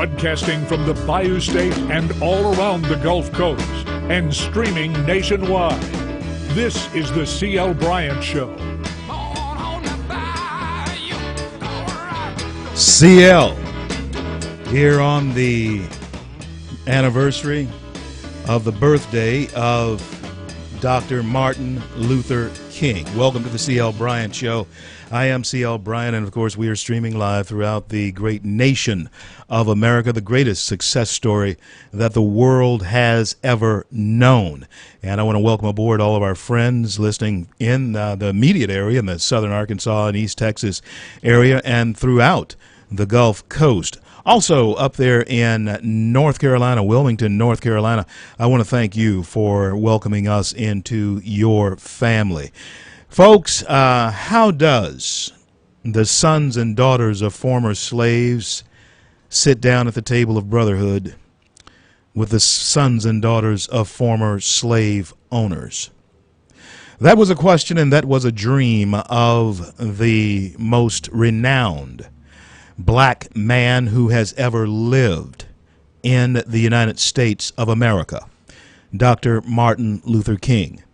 Broadcasting from the Bayou State and all around the Gulf Coast and streaming nationwide. This is the C.L. Bryant Show. CL, here on the anniversary of the birthday of Dr. Martin Luther King. Welcome to the C.L. Bryant Show. I am C.L. Bryant, and of course we are streaming live throughout the great nation of America, the greatest success story that the world has ever known. And I want to welcome aboard all of our friends listening in the immediate area, in the southern Arkansas and East Texas area, and throughout the Gulf Coast. Also up there in North Carolina, Wilmington, North Carolina, I want to thank you for welcoming us into your family. Folks, how does the sons and daughters of former slaves sit down at the table of brotherhood with the sons and daughters of former slave owners? That was a question, and that was a dream of the most renowned black man who has ever lived in the United States of America, Dr. Martin Luther King.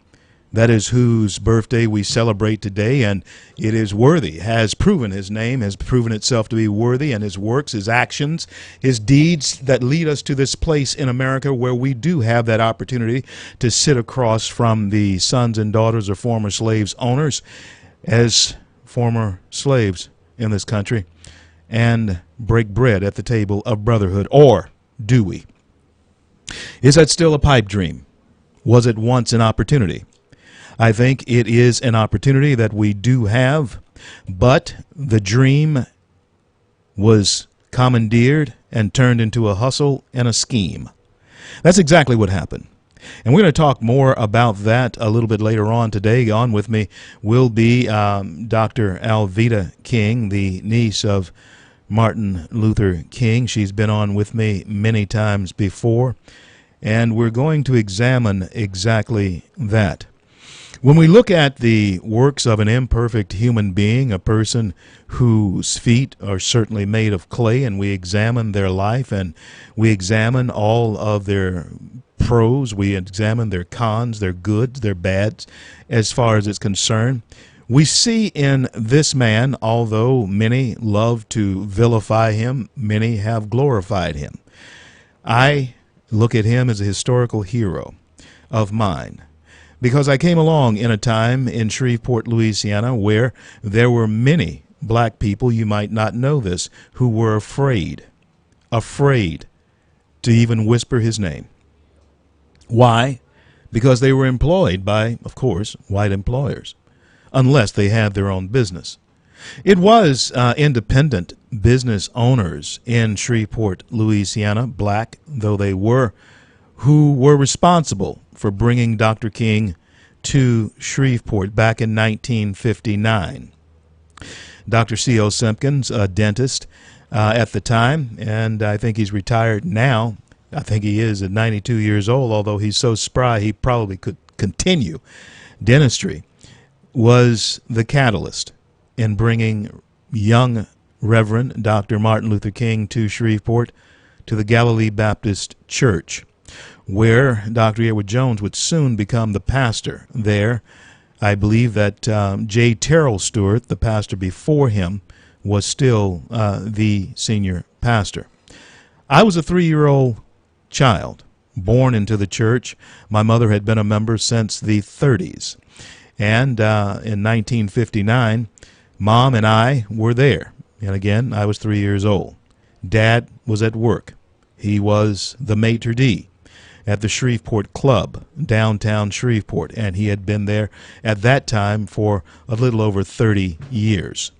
That is whose birthday we celebrate today, and it is worthy, has proven his name, has proven itself to be worthy, and his works, his actions, his deeds that lead us to this place in America where we do have that opportunity to sit across from the sons and daughters of former slaves owners as former slaves in this country and break bread at the table of brotherhood. Or do we? Is that still a pipe dream? Was it once an opportunity? I think it is an opportunity that we do have, but the dream was commandeered and turned into a hustle and a scheme. That's exactly what happened. And we're going to talk more about that a little bit later on today. On with me will be Dr. Alveda King, the niece of Martin Luther King. She's been on with me many times before, and we're going to examine exactly that. When we look at the works of an imperfect human being, a person whose feet are certainly made of clay, and we examine their life and we examine all of their pros, we examine their cons, their goods, their bads, as far as it's concerned, we see in this man, although many love to vilify him, many have glorified him. I look at him as a historical hero of mine, because I came along in a time in Shreveport, Louisiana, where there were many black people, you might not know this, who were afraid to even whisper his name. Why? Because they were employed by, of course, white employers, unless they had their own business. It was independent business owners in Shreveport, Louisiana, black though they were, who were responsible for bringing Dr. King to Shreveport back in 1959. Dr. C.O. Simpkins, a dentist at the time, and I think he's retired now. I think he is at 92 years old, although he's so spry he probably could continue dentistry, was the catalyst in bringing young Reverend Dr. Martin Luther King to Shreveport, to the Galilee Baptist Church, where Dr. Edward Jones would soon become the pastor there. I believe that J. Terrell Stewart, the pastor before him, was still the senior pastor. I was a 3-year-old child, born into the church. My mother had been a member since the 30s. And in 1959, Mom and I were there. And again, I was 3 years old. Dad was at work. He was the maitre d' at the Shreveport Club, downtown Shreveport, and he had been there at that time for a little over 30 years.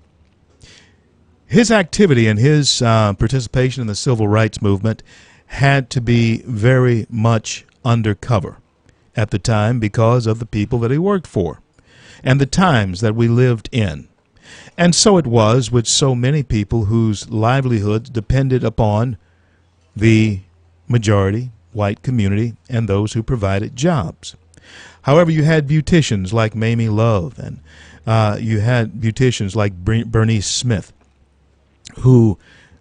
His activity and his participation in the civil rights movement had to be very much undercover at the time because of the people that he worked for and the times that we lived in. And so it was with so many people whose livelihoods depended upon the majority white community and those who provided jobs. However, you had beauticians like Mamie Love, and you had beauticians like Bernice Smith, who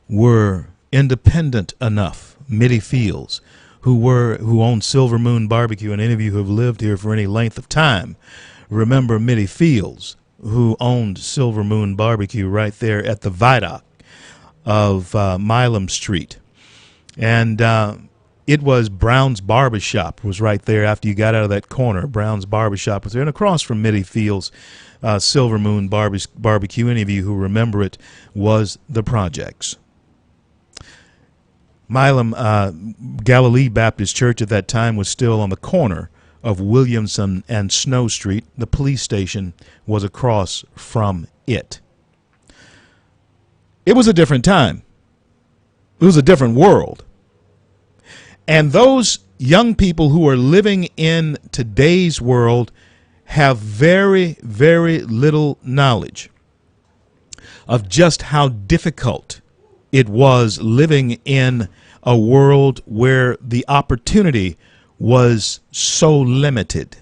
were independent enough, Mitty Fields, who owned Silver Moon Barbecue, and any of you who have lived here for any length of time remember Mitty Fields, who owned Silver Moon Barbecue right there at the viaduct of Milam Street. And it was Brown's Barbershop was right there after you got out of that corner. Brown's Barbershop was there. And across from Mitty Fields, Silver Moon Barbecue, any of you who remember it, was the Projects. Milam Galilee Baptist Church at that time was still on the corner of Williamson and Snow Street. The police station was across from it. It was a different time. It was a different world. And those young people who are living in today's world have very, very little knowledge of just how difficult it was living in a world where the opportunity was so limited.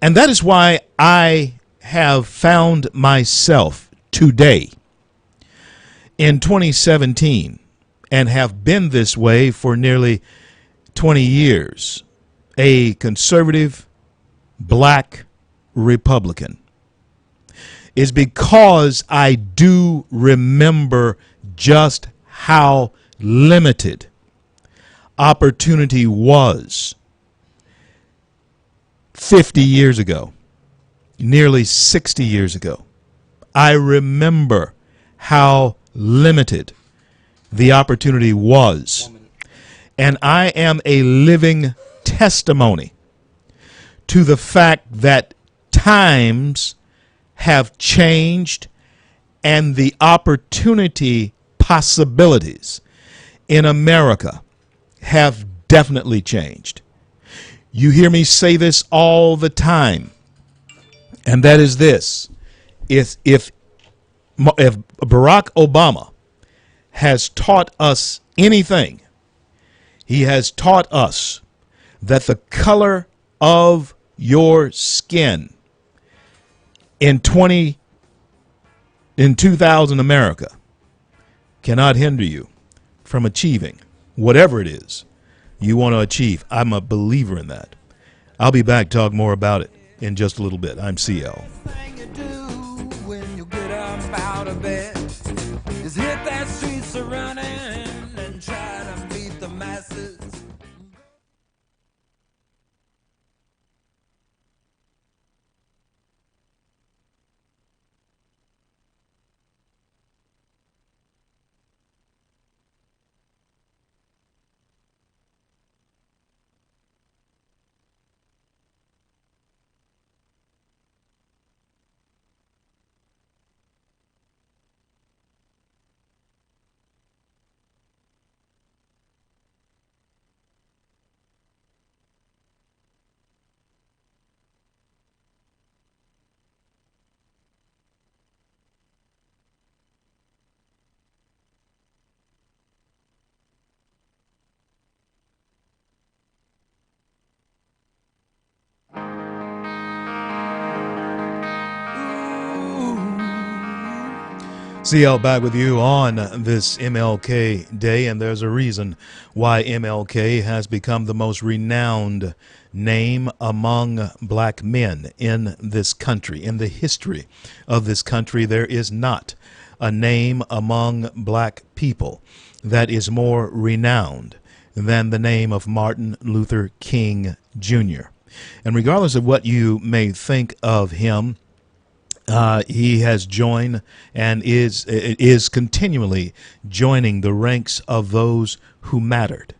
And that is why I have found myself today in 2017, and have been this way for nearly 20 years, a conservative black Republican, is because I do remember just how limited opportunity was 50 years ago, nearly 60 years ago. I remember how limited the opportunity was. And I am a living testimony to the fact that times have changed and the opportunity possibilities in America have definitely changed. You hear me say this all the time, and that is this. If Barack Obama has taught us anything, he has taught us that the color of your skin in 2000 America cannot hinder you from achieving whatever it is you want to achieve. I'm a believer in that. I'll be back to talk more about it in just a little bit. I'm CL. Is hit that streets are running and try to beat the masses. CL back with you on this MLK Day, and there's a reason why MLK has become the most renowned name among black men in this country. In the history of this country, there is not a name among black people that is more renowned than the name of Martin Luther King Jr. And regardless of what you may think of him, he has joined and is continually joining the ranks of those who mattered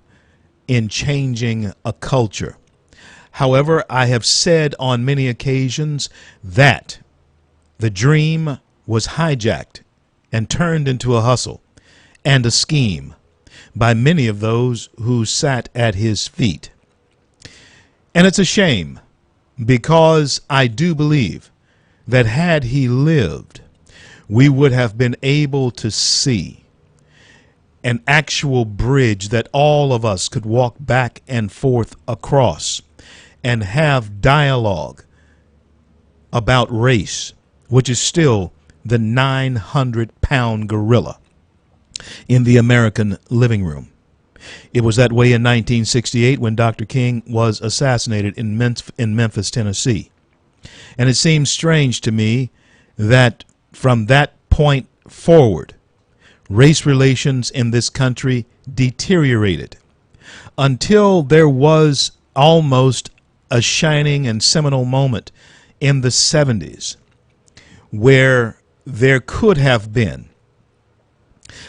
in changing a culture. However, I have said on many occasions that the dream was hijacked and turned into a hustle and a scheme by many of those who sat at his feet. And it's a shame, because I do believe that had he lived, we would have been able to see an actual bridge that all of us could walk back and forth across and have dialogue about race, which is still the 900-pound gorilla in the American living room. It was that way in 1968 when Dr. King was assassinated in Memphis, Tennessee. And it seems strange to me that from that point forward, race relations in this country deteriorated until there was almost a shining and seminal moment in the 70s where there could have been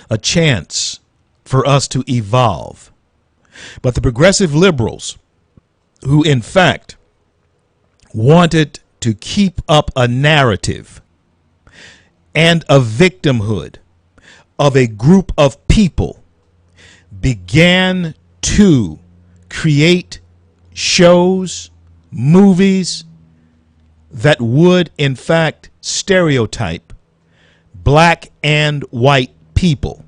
a chance for us to evolve. But the progressive liberals, who in fact wanted to keep up a narrative and a victimhood of a group of people, began to create shows, movies that would in fact stereotype black and white people.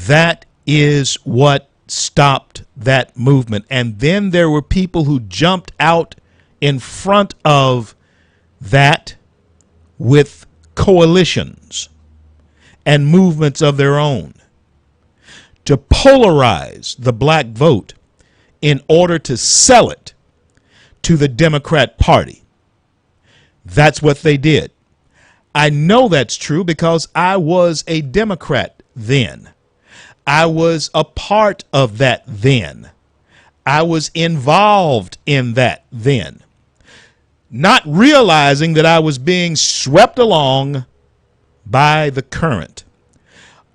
That is what stopped that movement. And then there were people who jumped out in front of that with coalitions and movements of their own to polarize the black vote in order to sell it to the Democrat Party. That's what they did. I know that's true because I was a Democrat then. I was a part of that then. I was involved in that then, not realizing that I was being swept along by the current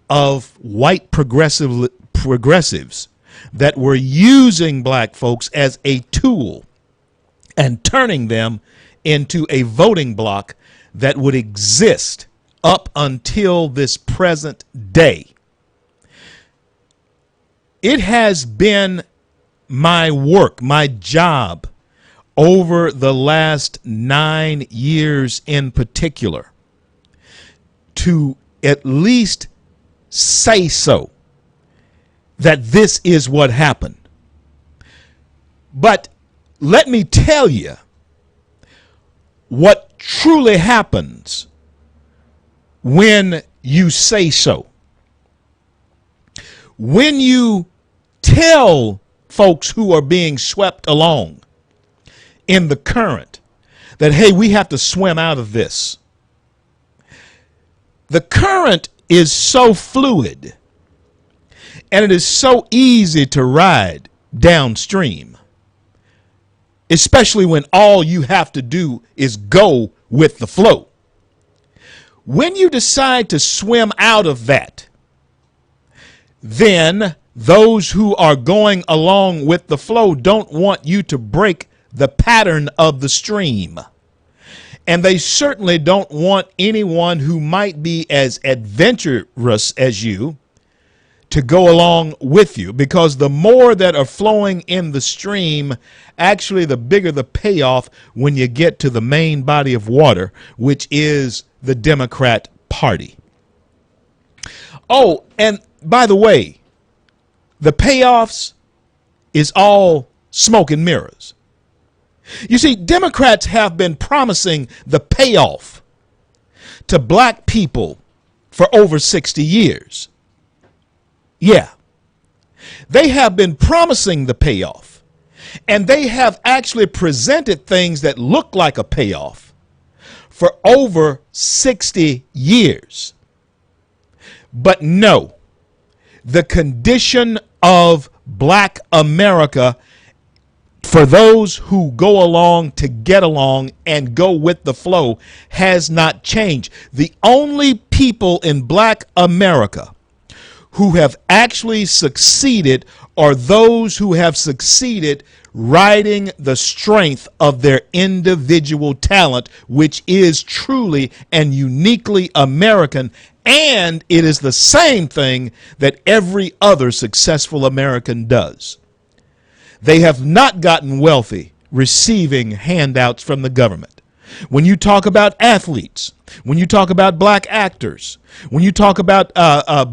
of white progressives that were using black folks as a tool and turning them into a voting bloc that would exist up until this present day. It has been my work, my job over the last 9 years in particular to at least say so, that this is what happened. But let me tell you what truly happens when you say so. When you tell folks who are being swept along in the current that, hey, we have to swim out of this. The current is so fluid and it is so easy to ride downstream, especially when all you have to do is go with the flow. When you decide to swim out of that, then those who are going along with the flow don't want you to break the pattern of the stream. And they certainly don't want anyone who might be as adventurous as you to go along with you, because the more that are flowing in the stream, actually the bigger the payoff when you get to the main body of water, which is the Democrat Party. Oh, and by the way, the payoffs is all smoke and mirrors. You see, Democrats have been promising the payoff to black people for over 60 years. Yeah, they have been promising the payoff, and they have actually presented things that look like a payoff for over 60 years. But no, the condition of black America, for those who go along to get along and go with the flow, has not changed. The only people in black America who have actually succeeded are those who have succeeded riding the strength of their individual talent, which is truly and uniquely American. And it is the same thing that every other successful American does. They have not gotten wealthy receiving handouts from the government. When you talk about athletes, when you talk about black actors, when you talk about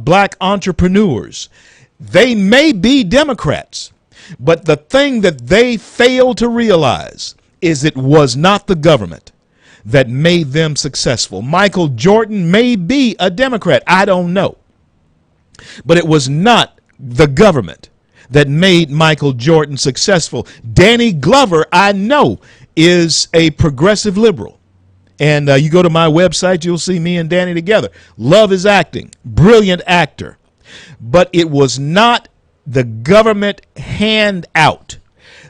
black entrepreneurs, they may be Democrats, but the thing that they fail to realize is it was not the government that made them successful. Michael Jordan may be a Democrat. I don't know. But it was not the government that made Michael Jordan successful. Danny Glover, I know, is a progressive liberal. And you go to my website, you'll see me and Danny together. Love his acting. Brilliant actor. But it was not the government handout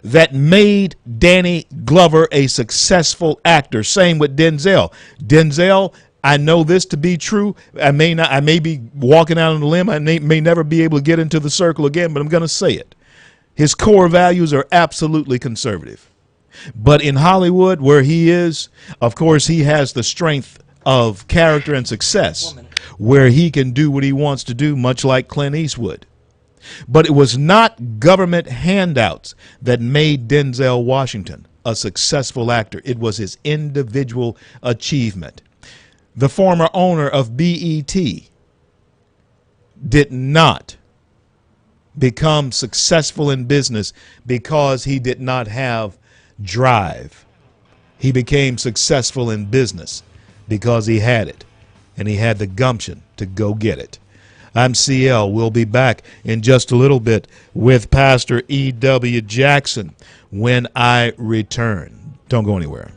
that made Danny Glover a successful actor. Same with Denzel. Denzel, I know this to be true. I may be walking out on a limb. I may never be able to get into the circle again, but I'm going to say it. His core values are absolutely conservative. But in Hollywood, where he is, of course, he has the strength of character and success, where he can do what he wants to do, much like Clint Eastwood. But it was not government handouts that made Denzel Washington a successful actor. It was his individual achievement. The former owner of BET did not become successful in business because he did not have drive. He became successful in business because he had it, and he had the gumption to go get it. I'm CL. We'll be back in just a little bit with Pastor E.W. Jackson when I return. Don't go anywhere.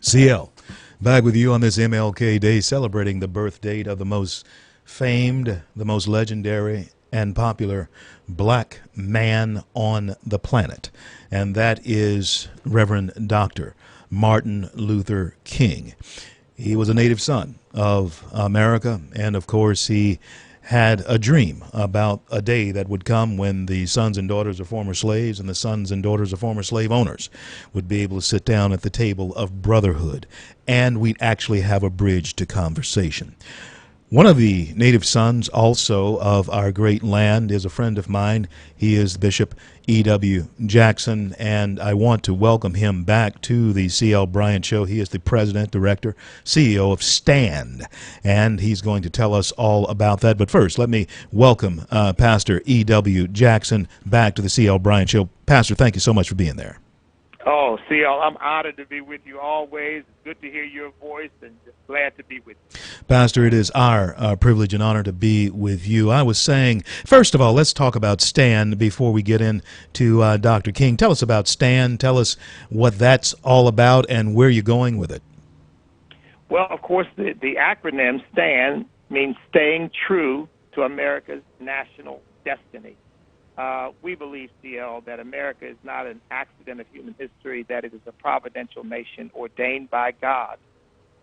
CL, back with you on this MLK Day, celebrating the birth date of the most famed, the most legendary, and popular black man on the planet, and that is Reverend Dr. Martin Luther King. He was a native son of America, and of course he had a dream about a day that would come when the sons and daughters of former slaves and the sons and daughters of former slave owners would be able to sit down at the table of brotherhood, and we'd actually have a bridge to conversation. One of the native sons also of our great land is a friend of mine. He is Bishop E.W. Jackson, and I want to welcome him back to the C.L. Bryant Show. He is the president, director, CEO of STAND, and he's going to tell us all about that. But first, let me welcome Pastor E.W. Jackson back to the C.L. Bryant Show. Pastor, thank you so much for being there. Oh, CL, I'm honored to be with you always. It's good to hear your voice, and just glad to be with you. Pastor, it is our privilege and honor to be with you. I was saying, first of all, let's talk about STAND before we get into Dr. King. Tell us about STAND. Tell us what that's all about and where you're going with it. Well, of course, the acronym STAND means staying true to America's national destiny. We believe, CL, that America is not an accident of human history, that it is a providential nation ordained by God,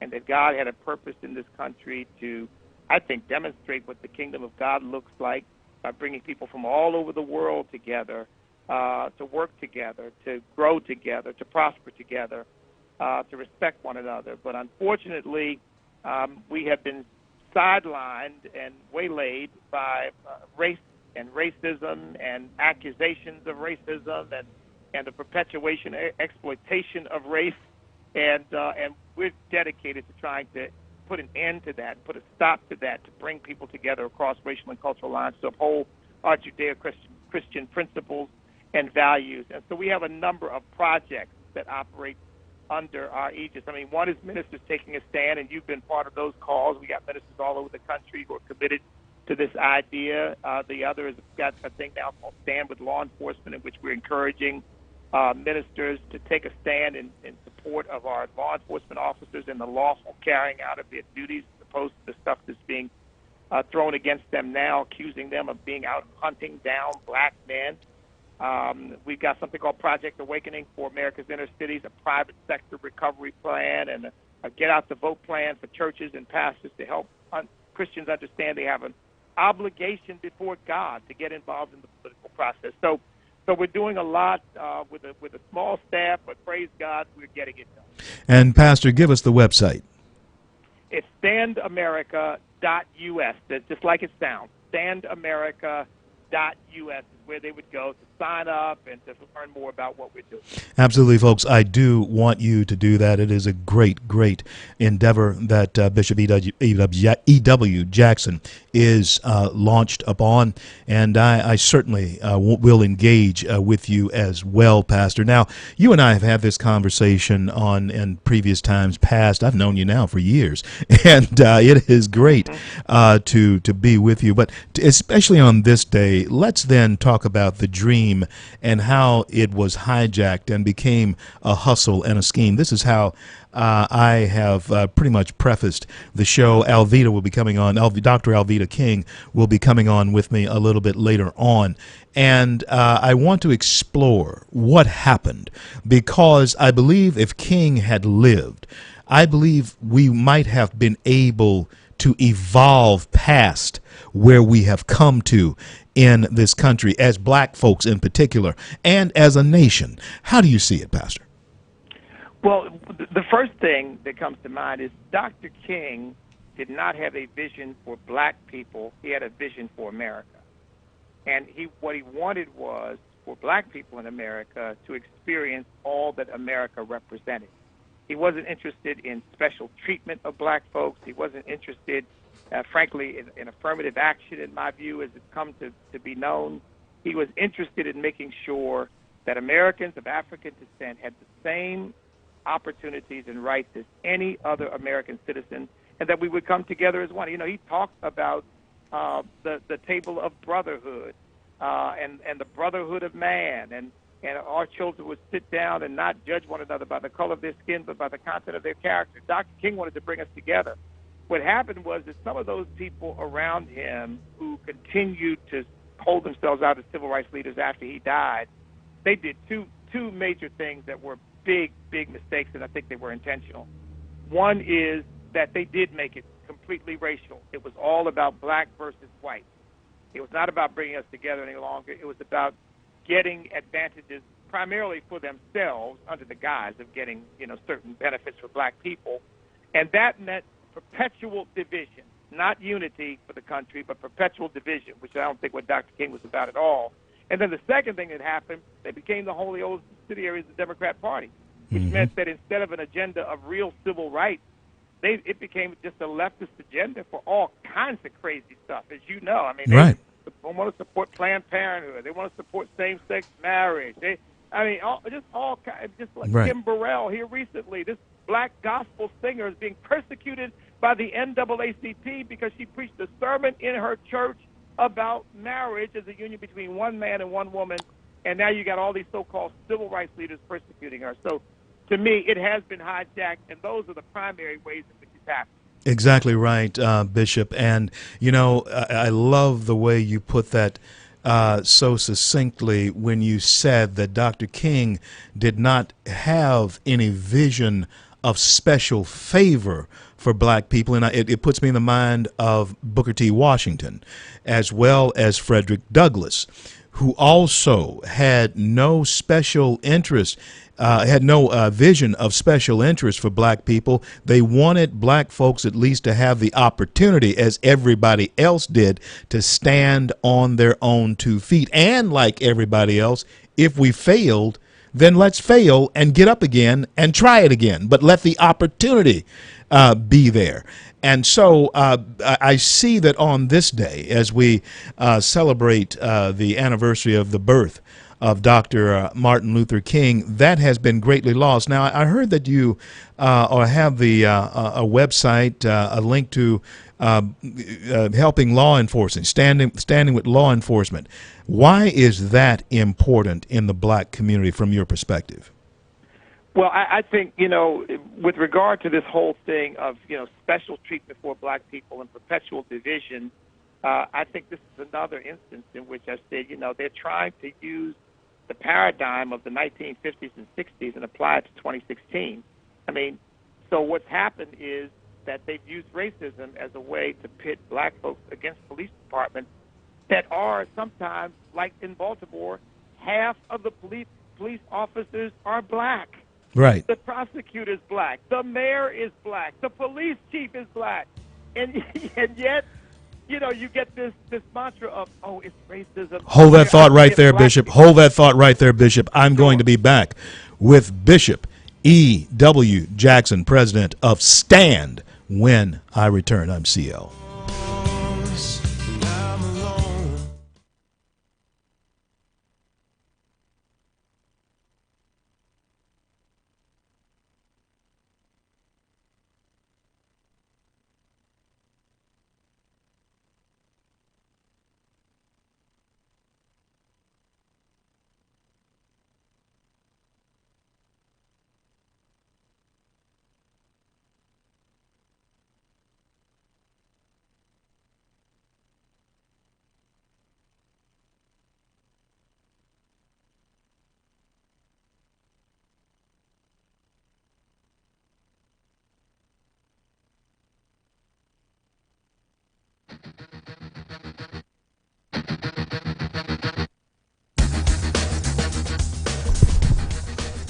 and that God had a purpose in this country to, I think, demonstrate what the kingdom of God looks like by bringing people from all over the world together, to work together, to grow together, to prosper together, to respect one another. But unfortunately, we have been sidelined and waylaid by race and racism and accusations of racism and the perpetuation, exploitation of race, and we're dedicated to trying to put an end to that, put a stop to that, to bring people together across racial and cultural lines to uphold our Judeo-Christian principles and values. And so we have a number of projects that operate under our aegis. I mean, one is Ministers Taking a Stand, and you've been part of those calls. We got ministers all over the country who are committed to this idea. The other is got a thing now called Stand with Law Enforcement, in which we're encouraging ministers to take a stand in support of our law enforcement officers in the lawful carrying out of their duties, as opposed to the stuff that's being thrown against them now, accusing them of being out hunting down black men. We've got something called Project Awakening for America's inner cities, a private sector recovery plan, and a get out the vote plan for churches and pastors to help Christians understand they have an obligation before God to get involved in the political process. So we're doing a lot with a small staff, but praise God, we're getting it done. And Pastor, give us the website. It's standamerica.us. That's just like it sounds. Standamerica.us is where they would go to sign up and to learn more about what we're doing. Absolutely, folks. I do want you to do that. It is a great, great endeavor that Bishop E.W. Jackson is launched upon, and I certainly will engage with you as well, Pastor. Now, you and I have had this conversation in previous times past. I've known you now for years, and it is great to be with you. But especially on this day, let's then talk about the dream and how it was hijacked and became a hustle and a scheme. This is how I have pretty much prefaced the show. Alveda will be coming on. Dr. Alveda King will be coming on with me a little bit later on. And I want to explore what happened, because I believe if King had lived, I believe we might have been able to evolve past where we have come to in this country, as black folks in particular, and as a nation. How do you see it, Pastor? Well, the first thing that comes to mind is Dr. King did not have a vision for black people. He had a vision for America. And what he wanted was for black people in America to experience all that America represented. He wasn't interested in special treatment of black folks. He wasn't interested, frankly, in affirmative action, in my view, as it's come to be known. He was interested in making sure that Americans of African descent had the same opportunities and rights as any other American citizen, and that we would come together as one. You know, he talked about the table of brotherhood and the brotherhood of man, and our children would sit down and not judge one another by the color of their skin, but by the content of their character. Dr. King wanted to bring us together. What happened was that some of those people around him who continued to hold themselves out as civil rights leaders after he died, they did two major things that were big mistakes, and I think they were intentional. One is that they did make it completely racial. It was all about black versus white. It was not about bringing us together any longer. It was about getting advantages primarily for themselves under the guise of getting, certain benefits for black people. And that meant perpetual division, not unity for the country, but perpetual division, which I don't think what Dr. King was about at all. And then the second thing that happened, they became the wholly owned subsidiaries of the Democrat Party, which meant that instead of an agenda of real civil rights, it became just a leftist agenda for all kinds of crazy stuff, as you know. I mean, Right. they want to support Planned Parenthood. They want to support same-sex marriage. Just like Right. Kim Burrell here recently, this black gospel singer is being persecuted by the NAACP because she preached a sermon in her church about marriage as a union between one man and one woman, and now you got all these so-called civil rights leaders persecuting her. So, to me, it has been hijacked, and those are the primary ways in which it's happened. Exactly right, Bishop. And, I love the way you put that so succinctly when you said that Dr. King did not have any vision of special favor for black people. And it puts me in the mind of Booker T. Washington, as well as Frederick Douglass, who also had no special interest, had no vision of special interest for black people. They wanted black folks at least to have the opportunity, as everybody else did, to stand on their own 2 feet. And like everybody else, if we failed, then let's fail and get up again and try it again. But let the opportunity be there. And so I see that on this day, as we celebrate the anniversary of the birth of Dr. Martin Luther King, that has been greatly lost. Now, I heard that you have a website, a link to helping law enforcement, standing with law enforcement. Why is that important in the black community from your perspective? Well, I think, with regard to this whole thing of, special treatment for black people and perpetual division, I think this is another instance in which I said, they're trying to use the paradigm of the 1950s and 60s and apply it to 2016. I mean, so what's happened is that they've used racism as a way to pit black folks against police departments that are sometimes, like in Baltimore, half of the police officers are black. Right. The prosecutor's black. The mayor is black. The police chief is black. And yet, you get this mantra of, it's racism. Hold that thought right there, Bishop. Hold that thought right there, Bishop. I'm going to be back with Bishop E.W. Jackson, president of STAND, when I return. I'm CL.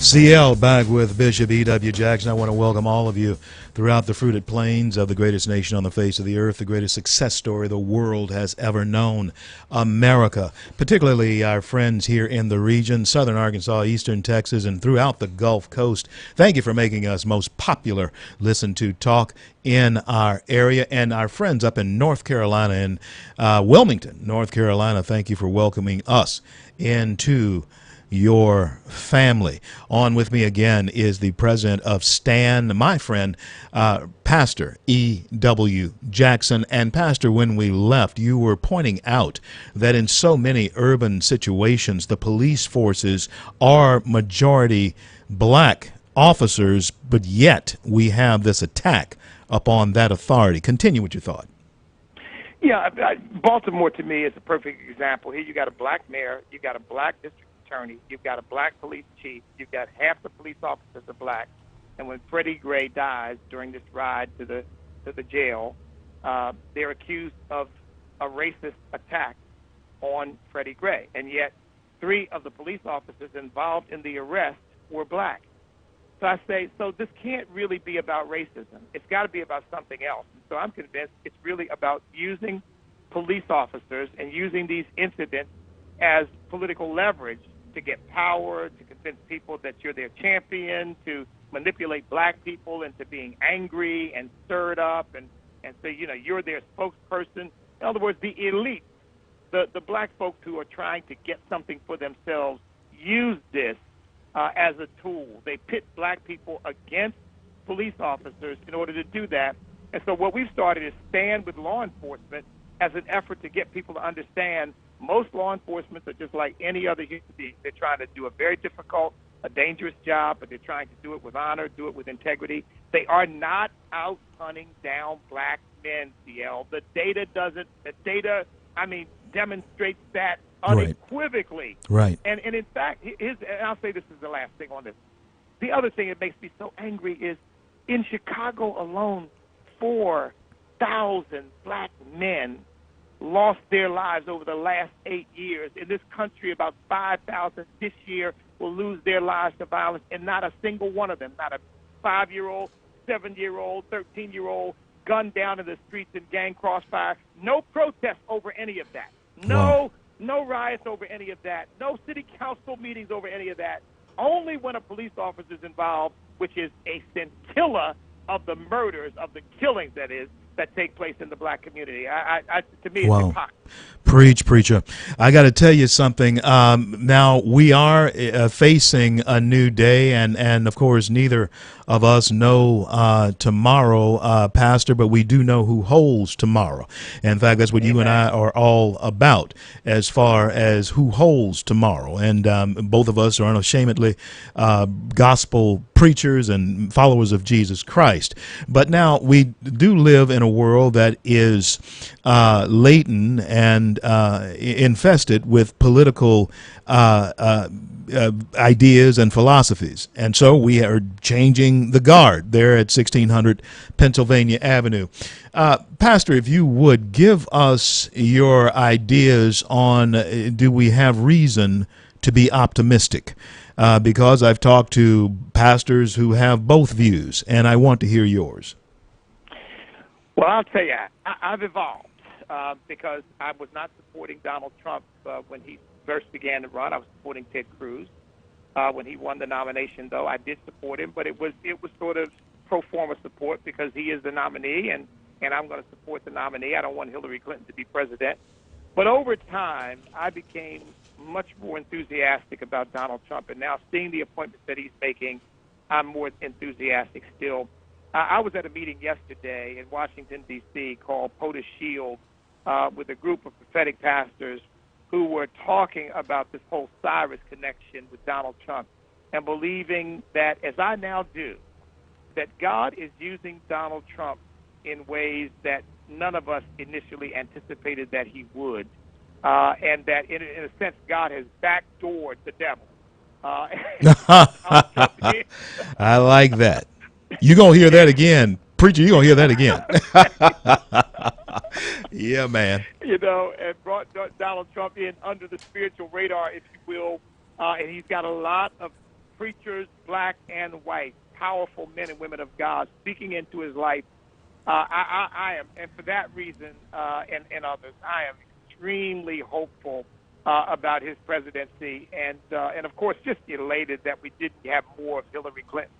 CL back with Bishop E.W. Jackson. I want to welcome all of you throughout the fruited plains of the greatest nation on the face of the earth, the greatest success story the world has ever known, America, particularly our friends here in the region, southern Arkansas, eastern Texas, and throughout the Gulf Coast. Thank you for making us most popular listen to talk in our area, and our friends up in North Carolina, in Wilmington, North Carolina. Thank you for welcoming us into your family. On with me again is the president of STAND, my friend, Pastor E.W. Jackson. And Pastor, when we left, you were pointing out that in so many urban situations, the police forces are majority black officers, but yet we have this attack upon that authority. Continue with your thought. Baltimore to me is a perfect example. Here you got a black mayor, you got a black district attorney, you've got a black police chief, you've got half the police officers are black, and when Freddie Gray dies during this ride to the jail, they're accused of a racist attack on Freddie Gray, and yet 3 of the police officers involved in the arrest were black. So I say, so this can't really be about racism. It's got to be about something else. And so I'm convinced it's really about using police officers and using these incidents as political leverage to get power, to convince people that you're their champion, to manipulate black people into being angry and stirred up and say, you're their spokesperson. In other words, the elite, the black folks who are trying to get something for themselves, use this as a tool. They pit black people against police officers in order to do that. And so what we've started is Stand With Law Enforcement as an effort to get people to understand most law enforcement are just like any other human being. They're trying to do a very difficult, a dangerous job, but they're trying to do it with honor, do it with integrity. They are not out hunting down black men, CL. The data demonstrates that unequivocally. Right. And in fact, and I'll say this is the last thing on this. The other thing that makes me so angry is in Chicago alone, 4,000 black men lost their lives over the last 8 years. In this country, about 5,000 this year will lose their lives to violence, and not a single one of them, not a 5-year-old, 7-year-old, 13-year-old, gunned down in the streets in gang crossfire. No protest over any of that. No riots over any of that. No city council meetings over any of that. Only when a police officer is involved, which is a scintilla of the murders, of the killings, that take place in the black community. To me, it's hypocrisy. Preach, preacher. I got to tell you something. Now, we are facing a new day, and of course, neither of us know tomorrow, Pastor, but we do know who holds tomorrow. In fact, that's what you and I are all about as far as who holds tomorrow. And both of us are unashamedly gospel preachers and followers of Jesus Christ. But now we do live in a world that is laden and infested with political ideas and philosophies. And so we are changing the guard there at 1600 Pennsylvania Avenue. Pastor, if you would give us your ideas on do we have reason to be optimistic? Because I've talked to pastors who have both views, and I want to hear yours. Well, I'll tell you, I've evolved because I was not supporting Donald Trump when he first began to run. I was supporting Ted Cruz. When he won the nomination, though, I did support him, but it was sort of pro forma support because he is the nominee, and I'm going to support the nominee. I don't want Hillary Clinton to be president. But over time, I became much more enthusiastic about Donald Trump, and now seeing the appointments that he's making, I'm more enthusiastic still. I was at a meeting yesterday in Washington, D.C. called POTUS Shield with a group of prophetic pastors who were talking about this whole Cyrus connection with Donald Trump and believing that, as I now do, that God is using Donald Trump in ways that none of us initially anticipated that he would, and that, in a sense, God has backdoored the devil. I like that. You're going to hear that again. Preacher, you're going to hear that again. Yeah, man. And brought Donald Trump in under the spiritual radar, if you will. And he's got a lot of preachers, black and white, powerful men and women of God speaking into his life. I am, and for that reason and others, I am extremely hopeful about his presidency, and of course, just elated that we didn't have more of Hillary Clinton,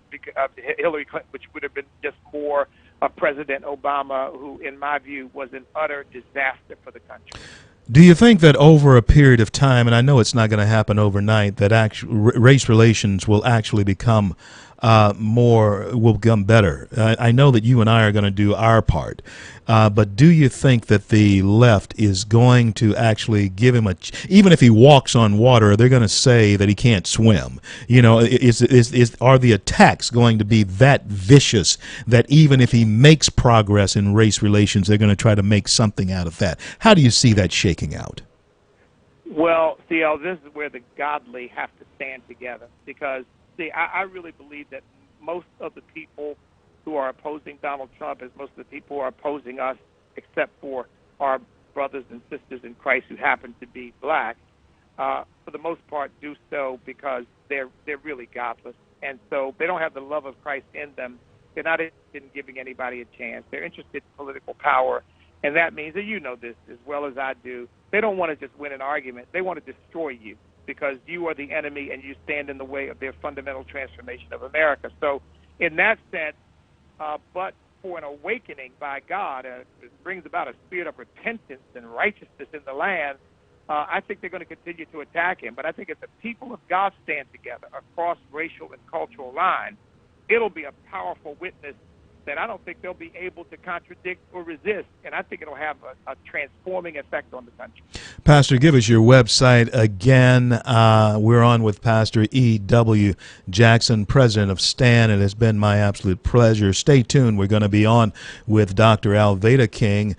which would have been just more of President Obama, who, in my view, was an utter disaster for the country. Do you think that over a period of time, and I know it's not going to happen overnight, that race relations will actually become more will become better. I know that you and I are going to do our part, but do you think that the left is going to actually give him even if he walks on water, they're going to say that he can't swim? You know, are the attacks going to be that vicious that even if he makes progress in race relations, they're going to try to make something out of that? How do you see that shaking out? Well, CL, this is where the godly have to stand together because, see, I really believe that most of the people who are opposing Donald Trump, as most of the people who are opposing us, except for our brothers and sisters in Christ who happen to be black, for the most part do so because they're really godless. And so they don't have the love of Christ in them. They're not interested in giving anybody a chance. They're interested in political power. And that means that you know this as well as I do. They don't want to just win an argument. They want to destroy you because you are the enemy and you stand in the way of their fundamental transformation of America. So in that sense, but for an awakening by God, it brings about a spirit of repentance and righteousness in the land. I think they're going to continue to attack him. But I think if the people of God stand together across racial and cultural lines, it'll be a powerful witness that I don't think they'll be able to contradict or resist, and I think it'll have a transforming effect on the country. Pastor, give us your website again. We're on with Pastor E.W. Jackson, president of STAN. It has been my absolute pleasure. Stay tuned. We're going to be on with Dr. Alveda King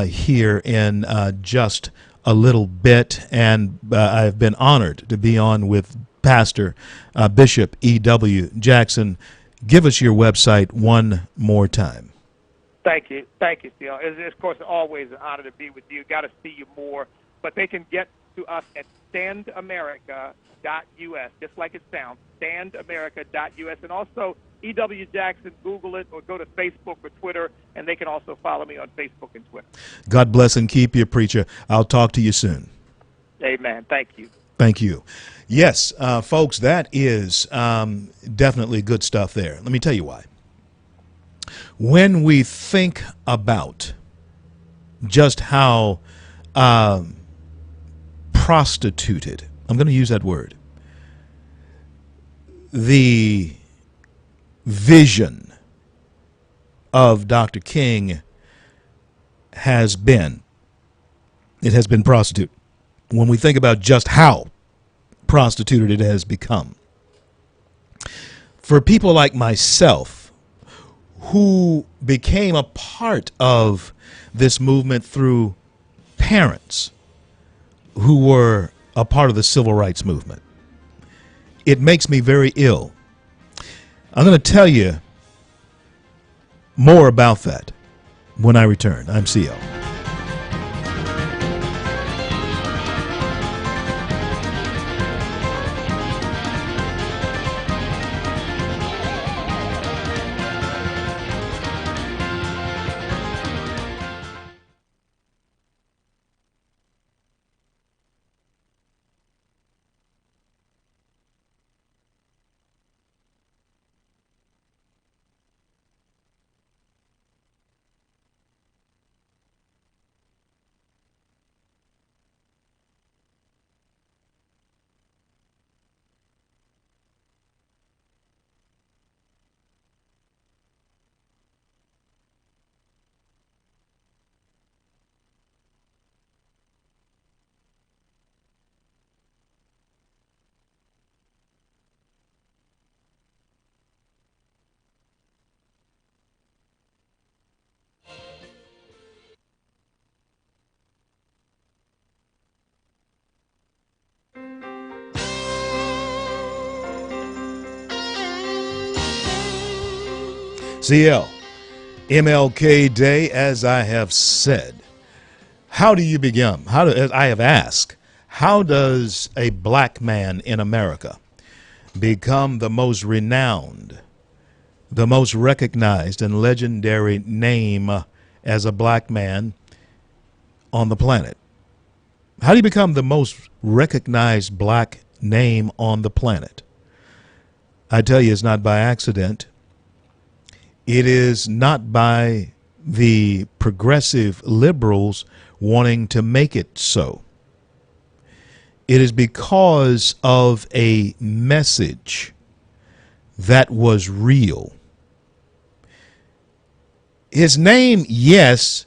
here in just a little bit, and I've been honored to be on with Pastor Bishop E.W. Jackson. Give us your website one more time. Thank you, Steele. It's, of course, always an honor to be with you. Got to see you more. But they can get to us at standamerica.us, just like it sounds, standamerica.us. And also, E.W. Jackson, Google it or go to Facebook or Twitter, and they can also follow me on Facebook and Twitter. God bless and keep you, preacher. I'll talk to you soon. Amen. Thank you. Thank you. Yes, folks, that is definitely good stuff there. Let me tell you why. When we think about just how prostituted, I'm going to use that word, the vision of Dr. King has been, it has been prostitute. When we think about just how prostituted it has become. For people like myself, who became a part of this movement through parents who were a part of the civil rights movement, it makes me very ill. I'm going to tell you more about that when I return. I'm CL. CL, MLK Day, as I have said. How do you begin? As I have asked, how does a black man in America become the most renowned, the most recognized and legendary name as a black man on the planet? How do you become the most recognized black name on the planet? I tell you, it's not by accident. It is not by the progressive liberals wanting to make it so. It is because of a message that was real. His name, yes,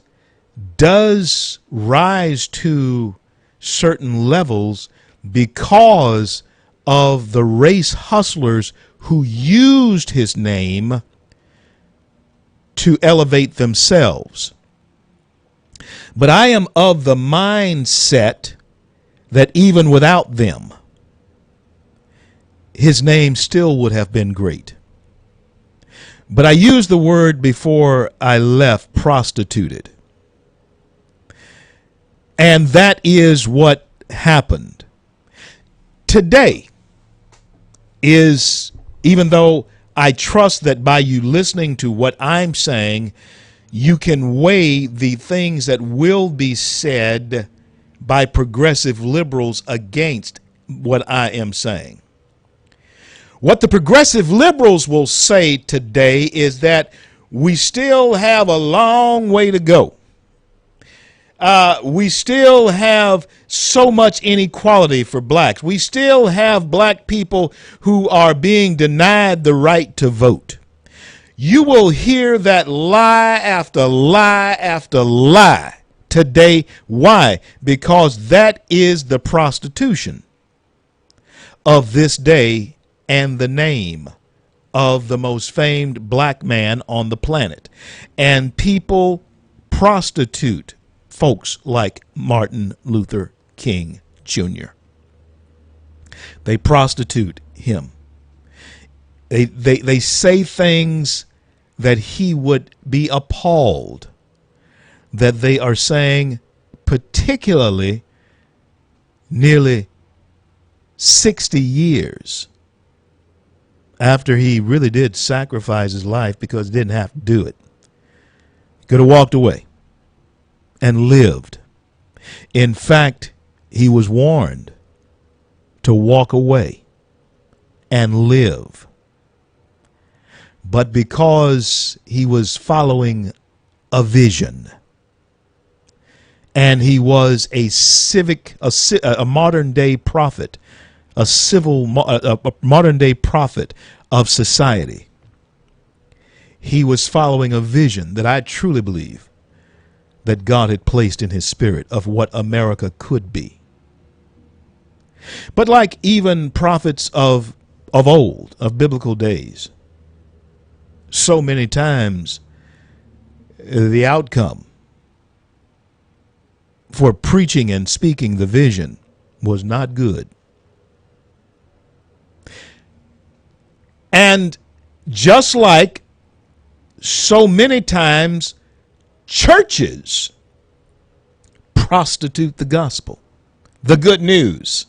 does rise to certain levels because of the race hustlers who used his name to elevate themselves. But I am of the mindset that even without them, his name still would have been great. But I used the word before I left, prostituted. And that is what happened. Today is, even though I trust that by you listening to what I'm saying, you can weigh the things that will be said by progressive liberals against what I am saying. What the progressive liberals will say today is that we still have a long way to go. We still have so much inequality for blacks. We still have black people who are being denied the right to vote. You will hear that lie after lie after lie today. Why? Because that is the prostitution of this day and the name of the most famed black man on the planet. And people prostitute folks like Martin Luther King Jr. They prostitute him. They say things that he would be appalled that they are saying, particularly nearly 60 years after he really did sacrifice his life because he didn't have to do it. He could have walked away and lived. In fact, he was warned to walk away and live. But because he was following a vision, and he was a modern day prophet, a modern day prophet of society, he was following a vision that I truly believe that God had placed in his spirit of what America could be. But like even prophets of old, of biblical days, so many times the outcome for preaching and speaking the vision was not good. And just like so many times churches prostitute the gospel, the good news,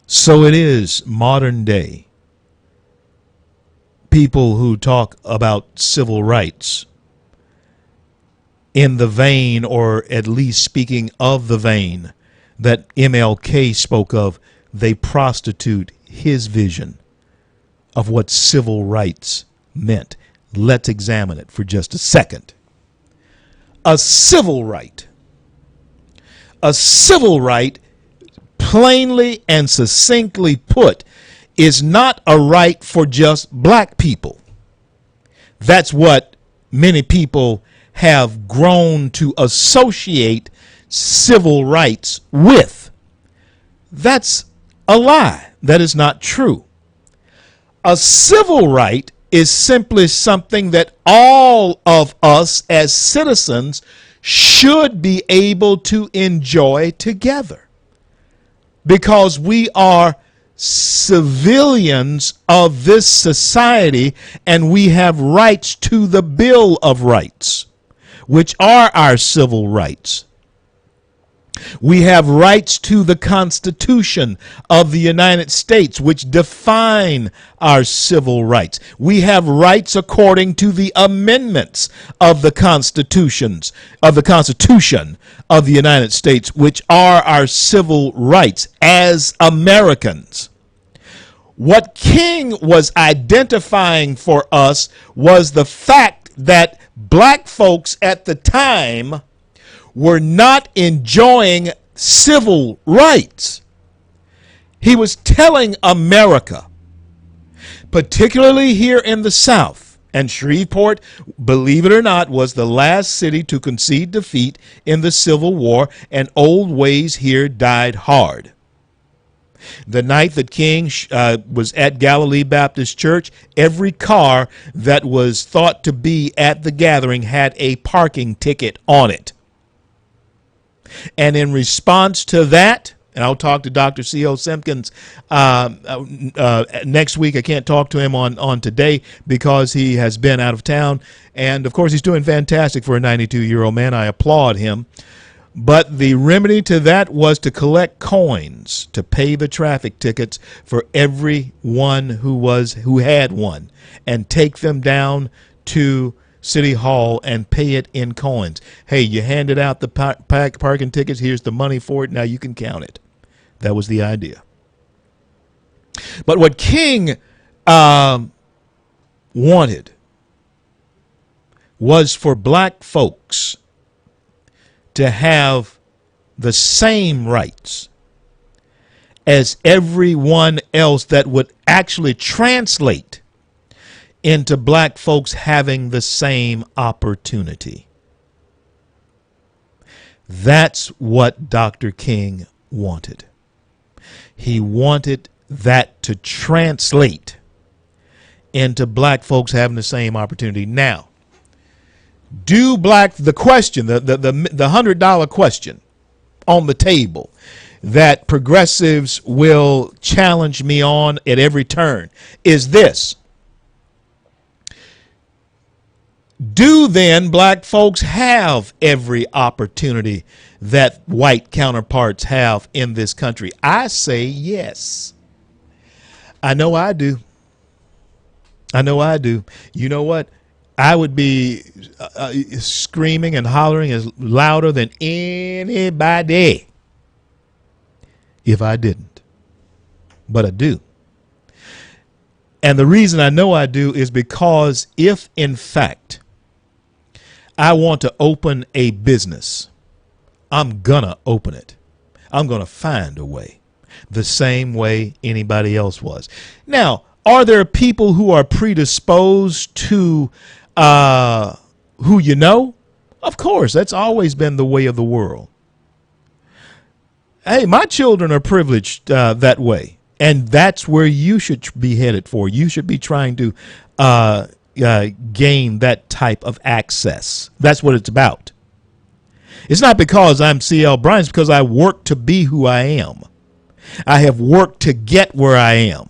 so it is modern day people who talk about civil rights in the vein, or at least speaking of the vein that MLK spoke of. They prostitute his vision of what civil rights meant. Let's examine it for just a second. A civil right, plainly and succinctly put, is not a right for just black people. That's what many people have grown to associate civil rights with. That's a lie. That is not true. A civil right is simply something that all of us as citizens should be able to enjoy together, because we are civilians of this society and we have rights to the Bill of Rights, which are our civil rights. We have rights to the Constitution of the United States, which define our civil rights. We have rights according to the amendments of the Constitution of the United States, which are our civil rights as Americans. What King was identifying for us was the fact that black folks at the time were not enjoying civil rights. He was telling America particularly here in the South. And Shreveport, believe it or not, was the last city to concede defeat in the Civil War, and old ways here died hard. The night that King was at Galilee Baptist Church, every car that was thought to be at the gathering had a parking ticket on it. And in response to that, and I'll talk to Dr. C.O. Simpkins next week. I can't talk to him on today because he has been out of town. And, of course, he's doing fantastic for a 92-year-old man. I applaud him. But the remedy to that was to collect coins to pay the traffic tickets for everyone who had one, and take them down to City Hall and pay it in coins. Hey, you handed out the parking tickets. Here's the money for it. Now you can count it. That was the idea. But what King wanted was for black folks to have the same rights as everyone else, that would actually translate into black folks having the same opportunity. That's what Dr. King wanted. He wanted that to translate into black folks having the same opportunity. Now, the question, the $100 question on the table that progressives will challenge me on at every turn is this: do then black folks have every opportunity that white counterparts have in this country? I say yes. I know I do. You know what? I would be screaming and hollering as louder than anybody if I didn't. But I do. And the reason I know I do is because if, in fact, I want to open a business, I'm going to open it. I'm going to find a way, the same way anybody else was. Now, are there people who are predisposed to who you know? Of course, that's always been the way of the world. Hey, my children are privileged that way, and that's where you should be headed for. You should be trying to gain that type of access. That's what it's about. It's not because I'm C.L. Bryant. It's because I work to be who I am. I have worked to get where I am.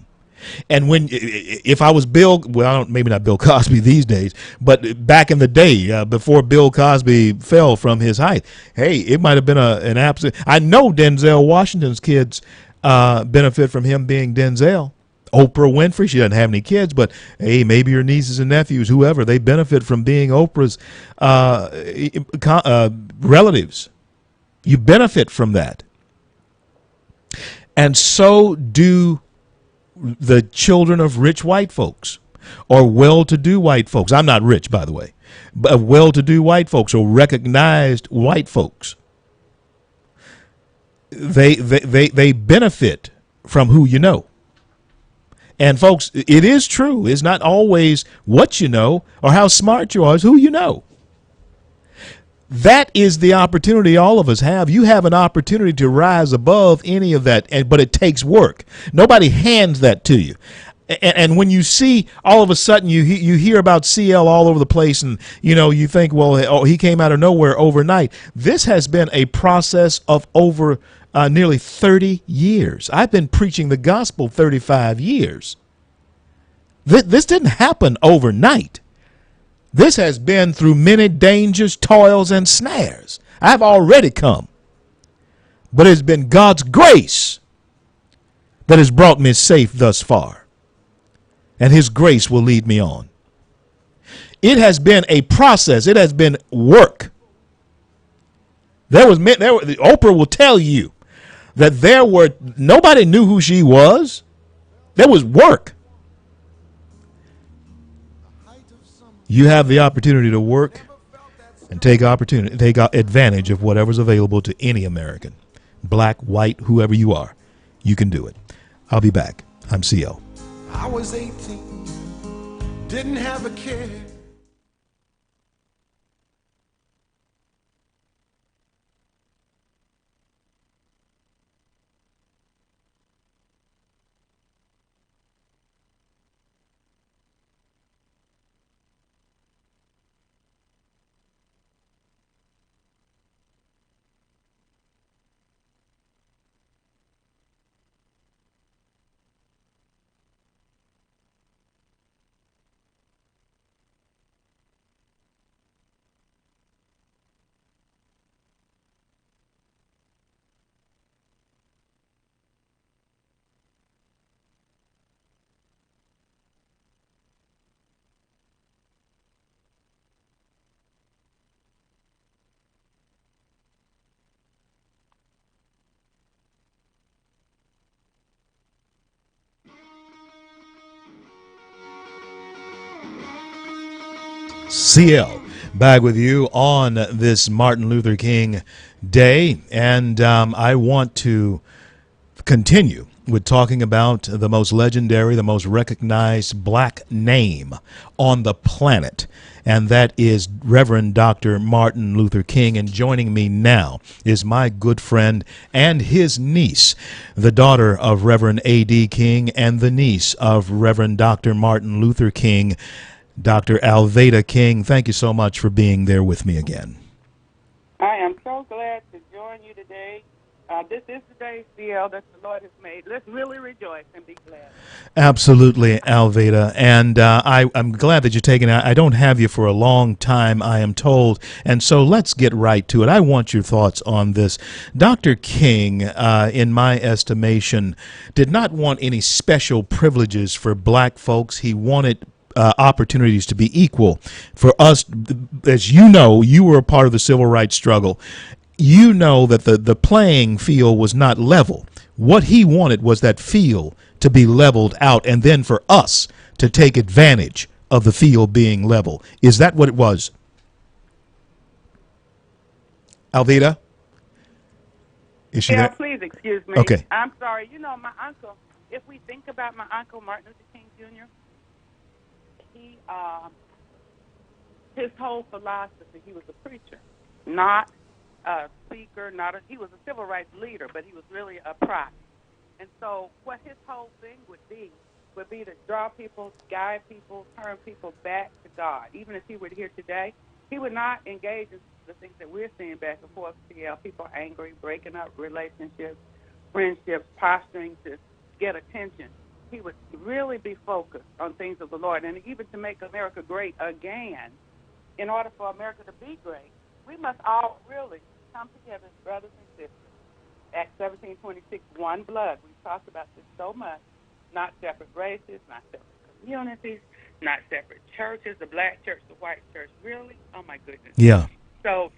And if I was maybe not Bill Cosby these days, but back in the day, before Bill Cosby fell from his height, hey, it might have been an absolute. I know Denzel Washington's kids benefit from him being Denzel. Oprah Winfrey, she doesn't have any kids, but hey, maybe her nieces and nephews, whoever, they benefit from being Oprah's relatives. You benefit from that. And so do the children of rich white folks or well-to-do white folks. I'm not rich, by the way, but well-to-do white folks or recognized white folks. They benefit from who you know. And folks, it is true. It's not always what you know or how smart you are. It's who you know. That is the opportunity all of us have. You have an opportunity to rise above any of that, but it takes work. Nobody hands that to you. And when you see all of a sudden you hear about CL all over the place, and you think, well, he came out of nowhere overnight. This has been a process of over nearly 30 years. I've been preaching the gospel 35 years. This didn't happen overnight. This has been through many dangers, toils, and snares. I've already come. But it's been God's grace that has brought me safe thus far. And his grace will lead me on. It has been a process. It has been work. Oprah will tell you that nobody knew who she was. There was work. You have the opportunity to work and take advantage of whatever's available to any American, black, white, whoever you are. You can do it. I'll be back. I'm CL. I was 18, didn't have a care. CL, back with you on this Martin Luther King Day, and I want to continue with talking about the most legendary, the most recognized black name on the planet, and that is Reverend Dr. Martin Luther King. And joining me now is my good friend and his niece, the daughter of Reverend A.D. King and the niece of Reverend Dr. Martin Luther King, Dr. Alveda King. Thank you so much for being there with me again. I am so glad to join you today. This is the day, CL, that the Lord has made. Let's really rejoice and be glad. Absolutely, Alveda. And I'm glad that you're taking it. I don't have you for a long time, I am told. And so let's get right to it. I want your thoughts on this. Dr. King, in my estimation, did not want any special privileges for black folks. He wanted opportunities to be equal for us. As you know, you were a part of the civil rights struggle. You know that the playing field was not level. What he wanted was that field to be leveled out, and then for us to take advantage of the field being level. Is that what it was? Alveda? Is she Yeah, there? please excuse me. Okay. I'm sorry. You know, my uncle, if we think about my uncle, Martin Luther King Jr., he, his whole philosophy, he was a preacher, not a speaker, he was a civil rights leader, but he was really a prophet. And so what his whole thing would be to draw people, guide people, turn people back to God. Even if he were here today, he would not engage in the things that we're seeing back and forth, CL, people angry, breaking up relationships, friendships, posturing to get attention. He would really be focused on things of the Lord. And even to make America great again, in order for America to be great, we must all really come together as brothers and sisters. Acts 17:26, one blood. We've talked about this so much. Not separate races, not separate communities, not separate churches, the black church, the white church. Really? Oh, my goodness. Yeah. So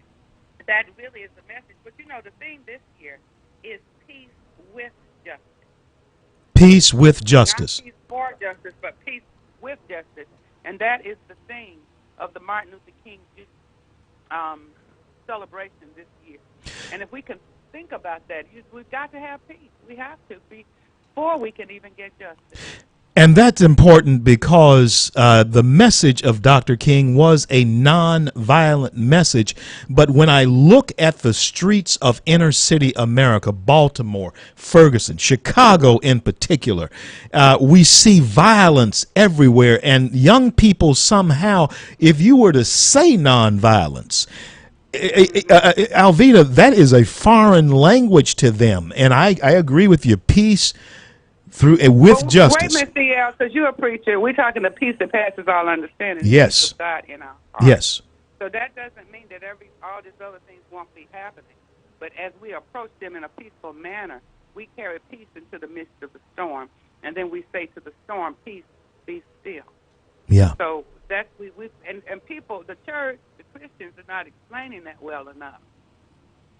that really is the message. But, you know, the theme this year is peace with justice. Peace with justice. Not peace for justice, but peace with justice. And that is the theme of the Martin Luther King celebration this year. And if we can think about that, we've got to have peace. We have to, before we can even get justice. And that's important because the message of Dr. King was a non-violent message. But when I look at the streets of inner city America, Baltimore, Ferguson, Chicago in particular, we see violence everywhere. And young people somehow, if you were to say non-violence, Alveda, that is a foreign language to them. And I agree with you. Peace with justice. Wait a minute, CL, because you're a preacher. We're talking the peace that passes all understanding. Yes. The peace of God in our heart. Yes. So that doesn't mean that all these other things won't be happening. But as we approach them in a peaceful manner, we carry peace into the midst of the storm. And then we say to the storm, peace, be still. Yeah. So that's and people, the church, the Christians are not explaining that well enough.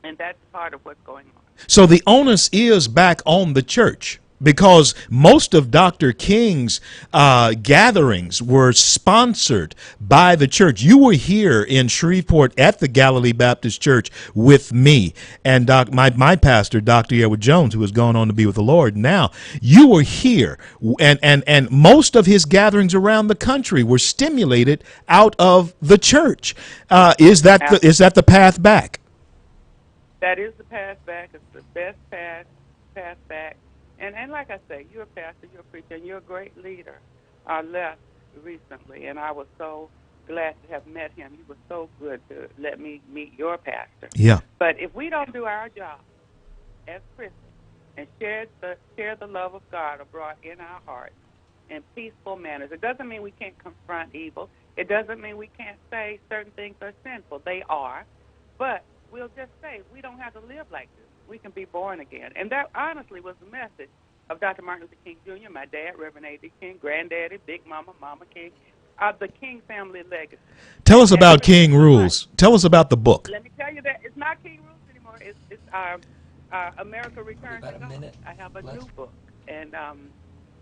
And that's part of what's going on. So the onus is back on the church. because most of Dr. King's gatherings were sponsored by the church. You were here in Shreveport at the Galilee Baptist Church with me and my pastor, Dr. Edward Jones, who has gone on to be with the Lord now. You were here, and most of his gatherings around the country were stimulated out of the church. Is that the path back? That is the path back. It's the best path back. And like I say, you're a pastor, you're a preacher, and you're a great leader. I left recently, and I was so glad to have met him. He was so good to let me meet your pastor. Yeah. But if we don't do our job as Christians and share the love of God abroad in our hearts in peaceful manners, it doesn't mean we can't confront evil. It doesn't mean we can't say certain things are sinful. They are. But we'll just say we don't have to live like this. We can be born again. And that honestly was the message of Dr. Martin Luther King Jr., my dad, Reverend A.D. King, granddaddy, Big Mama, Mama King, the King family legacy. Tell us about King Rules. Tell us about the book. Let me tell you that it's not King Rules anymore. It's America Returns to God. I have a new book. And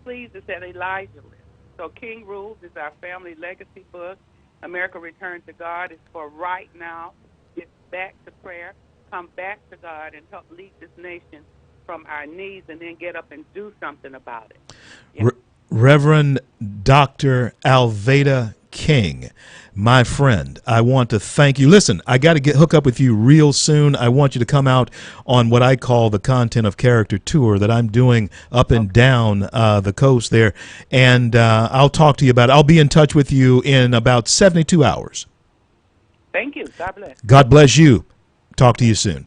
please, it's at Elijah list. So King Rules is our family legacy book. America Returns to God is for right now. Get back to prayer. Come back to God and help lead this nation from our knees and then get up and do something about it. Yeah. Reverend Dr. Alveda King, my friend, I want to thank you. Listen, I got to hook up with you real soon. I want you to come out on what I call the Content of Character tour that I'm doing up and down the coast there, and I'll talk to you about it. I'll be in touch with you in about 72 hours. Thank you. God bless. God bless you. Talk to you soon.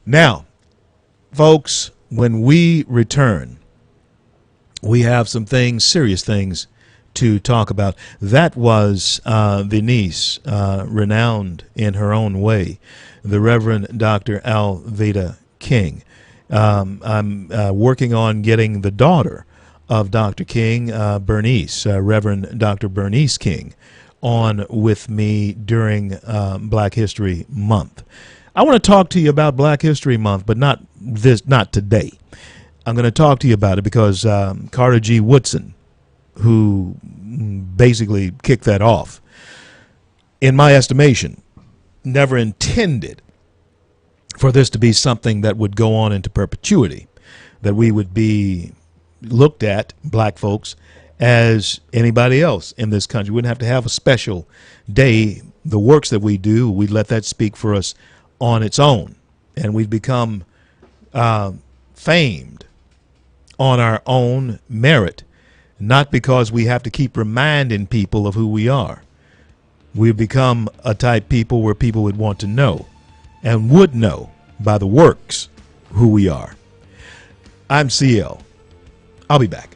Now, folks, when we return, we have some things, serious things, to talk about. That was the niece, renowned in her own way, the Reverend Dr. Alveda King. I'm working on getting the daughter of Dr. King, Bernice, Reverend Dr. Bernice King, on with me during Black History Month. I want to talk to you about Black History Month, but not today. I'm going to talk to you about it because Carter G. Woodson, who basically kicked that off, in my estimation, never intended for this to be something that would go on into perpetuity, that we would be looked at, black folks, as anybody else in this country. We wouldn't have to have a special day. The works that we do, we'd let that speak for us on its own, and we've become famed on our own merit, not because we have to keep reminding people of who we are. We've become a type people where people would want to know and would know by the works who we are. I'm CL. I'll be back.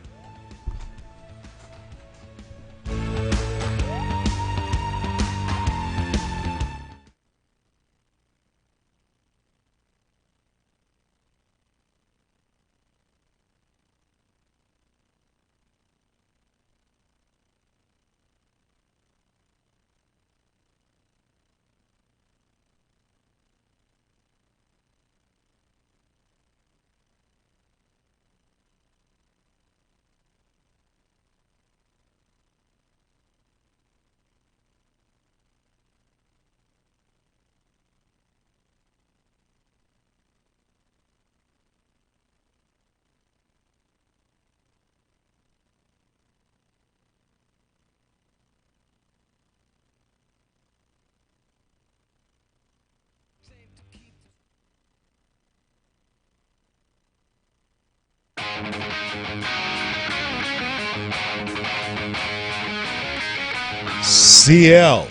CL,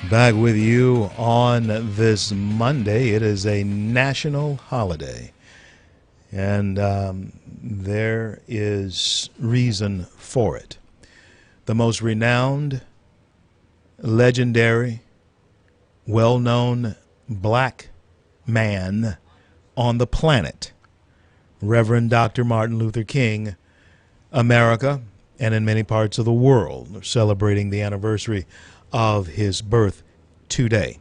back with you on this Monday. It is a national holiday, and there is reason for it. The most renowned, legendary, well-known black man on the planet, Reverend Dr. Martin Luther King, America, and in many parts of the world, are celebrating the anniversary of his birth today.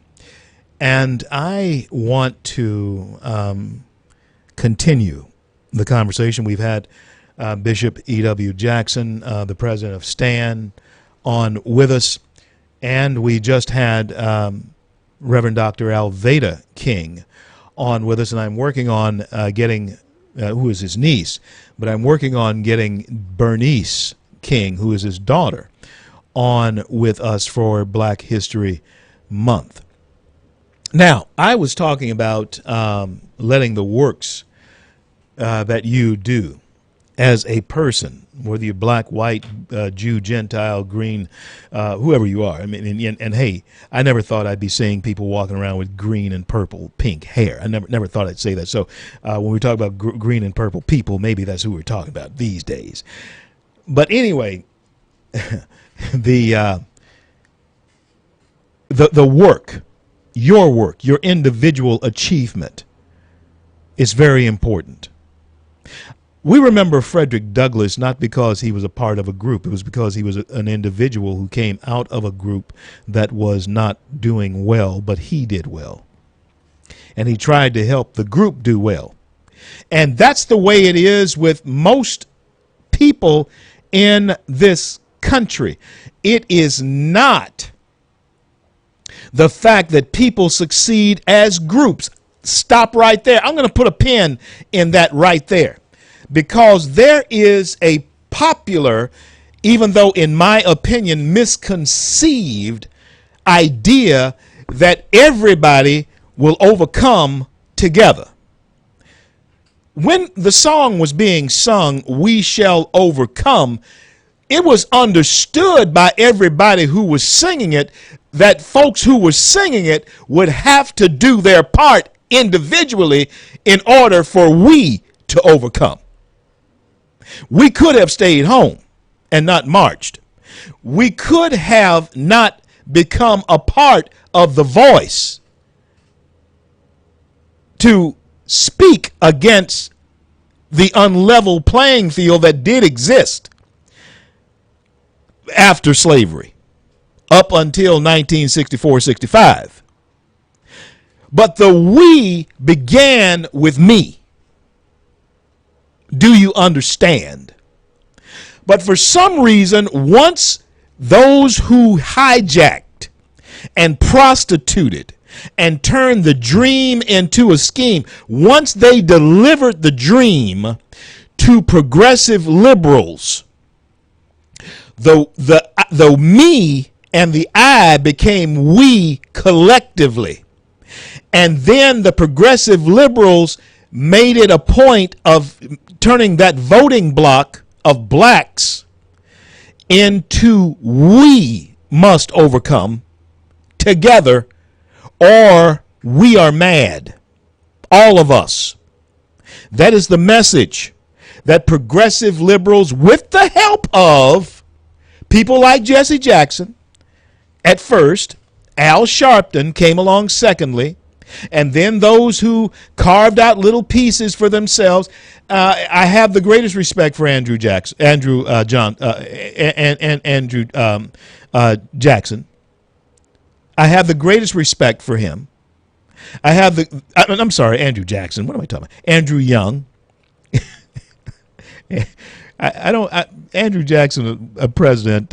And I want to continue the conversation. We've had Bishop E.W. Jackson, the president of STAN, on with us, and we just had Reverend Dr. Alveda King on with us, and I'm working on getting, who is his niece, but I'm working on getting Bernice King, who is his daughter, on with us for Black History Month. Now, I was talking about letting the works that you do as a person, whether you're black, white, Jew, Gentile, green, whoever you are. I mean, and hey, I never thought I'd be seeing people walking around with green and purple, pink hair. I never thought I'd say that. So when we talk about green and purple people, maybe that's who we're talking about these days. But anyway, the work, your individual achievement is very important. We remember Frederick Douglass not because he was a part of a group. It was because he was an individual who came out of a group that was not doing well, but he did well. And he tried to help the group do well. And that's the way it is with most people in this country. It is not the fact that people succeed as groups. Stop right there. I'm going to put a pin in that right there, because there is a popular, even though in my opinion misconceived, idea that everybody will overcome together. When the song was being sung, "We Shall Overcome," it was understood by everybody who was singing it that folks who were singing it would have to do their part individually in order for we to overcome. We could have stayed home and not marched. We could have not become a part of The Voice to speak against the unlevel playing field that did exist after slavery up until 1964-65. But the we began with me. Do you understand? But for some reason, once those who hijacked and prostituted and turned the dream into a scheme, once they delivered the dream to progressive liberals, the me and the I became we collectively. And then the progressive liberals made it a point of turning that voting block of blacks into we must overcome together or we are mad. All of us. That is the message that progressive liberals, with the help of people like Jesse Jackson at first, Al Sharpton came along secondly, and then those who carved out little pieces for themselves. I have the greatest respect for Andrew Jackson. I have the greatest respect for him. I'm sorry, Andrew Jackson. What am I talking about? Andrew Young. Andrew Jackson, a president.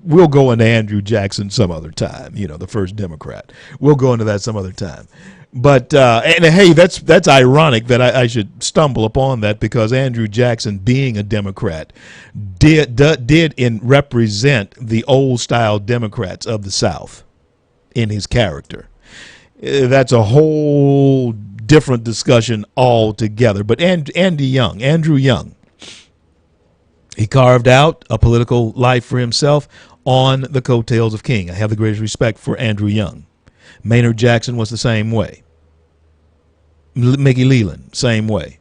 We'll go into Andrew Jackson some other time. You know, the first Democrat. We'll go into that some other time. But and hey, that's ironic that I should stumble upon that, because Andrew Jackson, being a Democrat, did represent the old style Democrats of the South in his character. That's a whole different discussion altogether. But Andrew Young, he carved out a political life for himself on the coattails of King. I have the greatest respect for Andrew Young. Maynard Jackson was the same way. Mickey Leland, same way.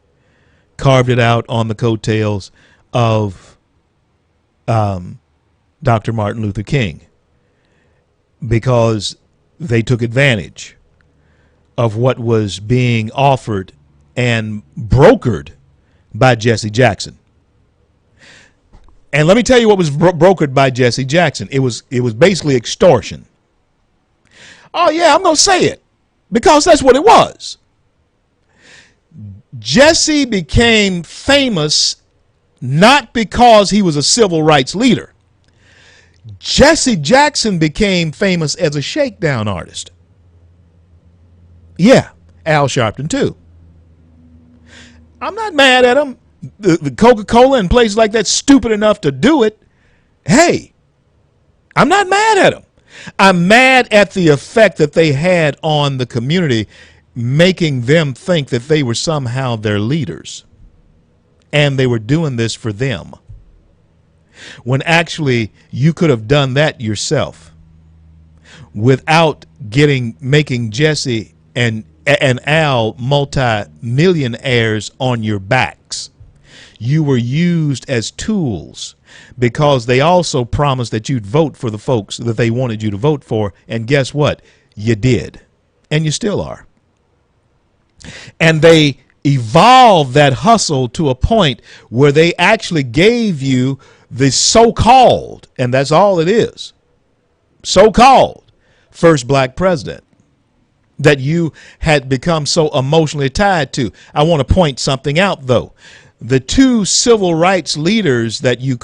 Carved it out on the coattails of Dr. Martin Luther King, because they took advantage of what was being offered and brokered by Jesse Jackson. And let me tell you what was brokered by Jesse Jackson. It was basically extortion. Oh, yeah, I'm going to say it, because that's what it was. Jesse became famous not because he was a civil rights leader. Jesse Jackson became famous as a shakedown artist. Yeah, Al Sharpton too. I'm not mad at him. The Coca-Cola and places like that stupid enough to do it. Hey, I'm not mad at him. I'm mad at the effect that they had on the community, making them think that they were somehow their leaders and they were doing this for them, when actually you could have done that yourself without making Jesse and Al multi-millionaires on your backs. You were used as tools because they also promised that you'd vote for the folks that they wanted you to vote for. And guess what? You did. And you still are. And they evolved that hustle to a point where they actually gave you the so-called, and that's all it is, so-called first black president that you had become so emotionally tied to. I want to point something out, though. The two civil rights leaders that you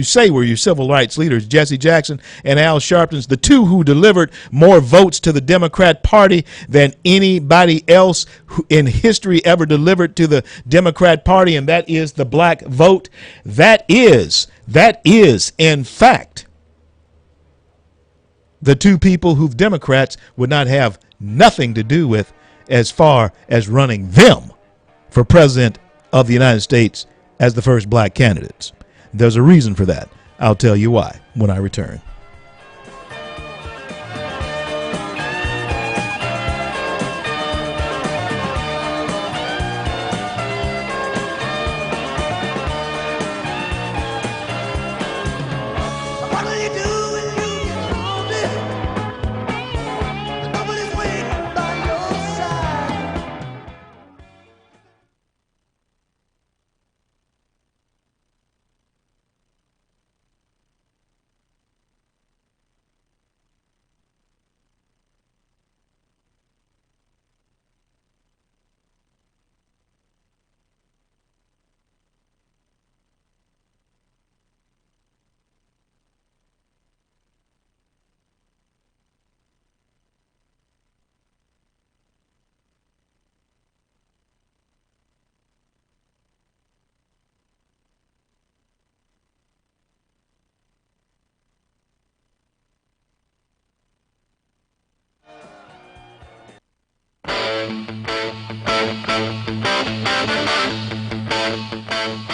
say were your civil rights leaders, Jesse Jackson and Al Sharpton, the two who delivered more votes to the Democrat Party than anybody else in history ever delivered to the Democrat Party, and that is the black vote. That is, in fact, the two people who Democrats would not have nothing to do with as far as running them for president of the United States as the first black candidates. There's a reason for that. I'll tell you why when I return. What do you do when you get lonely? Nobody's waiting by your side.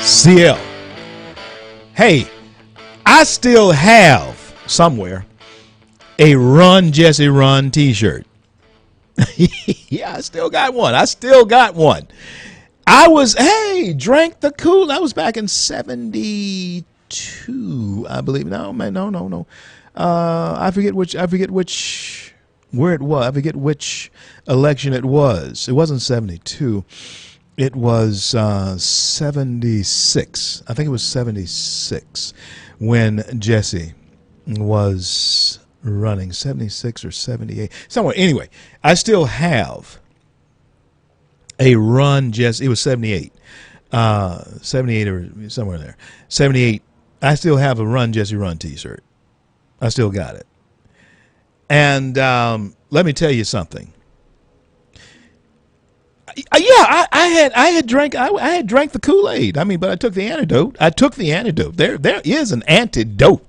CL. Hey, I still have somewhere a Run Jesse Run t-shirt. Yeah, I still got one. Drank the Kool. That was back in 72, I believe. No. I forget which election it was. It wasn't 72. It was 76. I think it was 76 when Jesse was running, 76 or 78, somewhere. Anyway, I still have a Run Jesse. It was 78, 78 or somewhere there. 78. I still have a Run Jesse Run t-shirt. I still got it. And let me tell you something. Yeah, I had drank the Kool-Aid. I mean, but I took the antidote. There is an antidote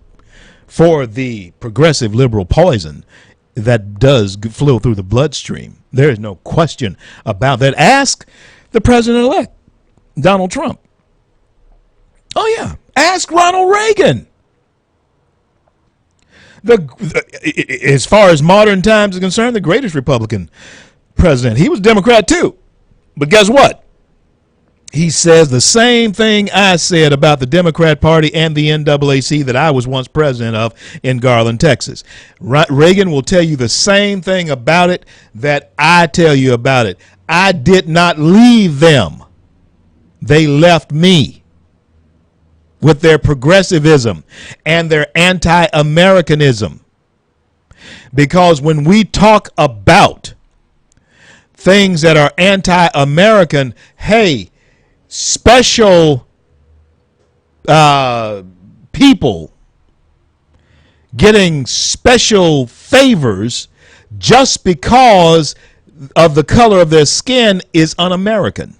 for the progressive liberal poison that does flow through the bloodstream. There is no question about that. Ask the president-elect, Donald Trump. Oh, yeah. Ask Ronald Reagan. As far as modern times are concerned, the greatest Republican president. He was a Democrat, too. But guess what? He says the same thing I said about the Democrat Party and the NAACP that I was once president of in Garland, Texas. Reagan will tell you the same thing about it that I tell you about it. I did not leave them. They left me with their progressivism and their anti-Americanism. Because when we talk about things that are anti-American, hey, special people getting special favors just because of the color of their skin is un-American.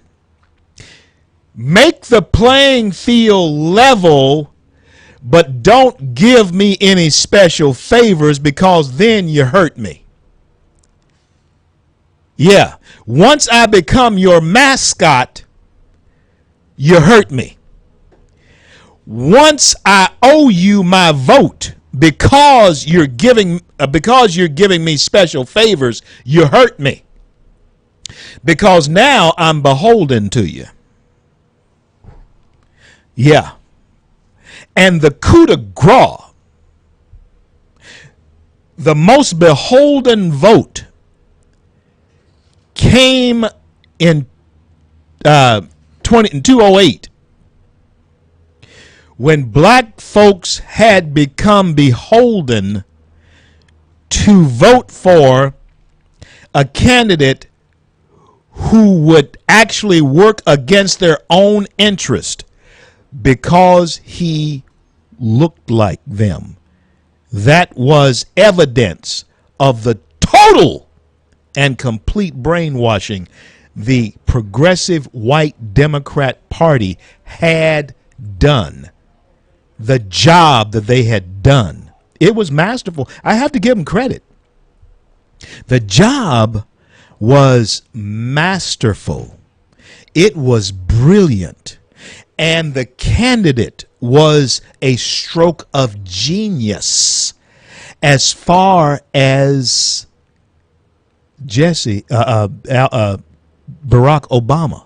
Make the playing field level, but don't give me any special favors, because then you hurt me. Yeah, once I become your mascot, you hurt me. Once I owe you my vote because you're giving me special favors, you hurt me. Because now I'm beholden to you. Yeah. And the coup de grace, the most beholden vote, came in 2008, when black folks had become beholden to vote for a candidate who would actually work against their own interest because he looked like them. That was evidence of the total and complete brainwashing the progressive white Democrat Party had done. The job that they had done. It was masterful. I have to give them credit. The job was masterful. It was brilliant. And the candidate was a stroke of genius as far as Barack Obama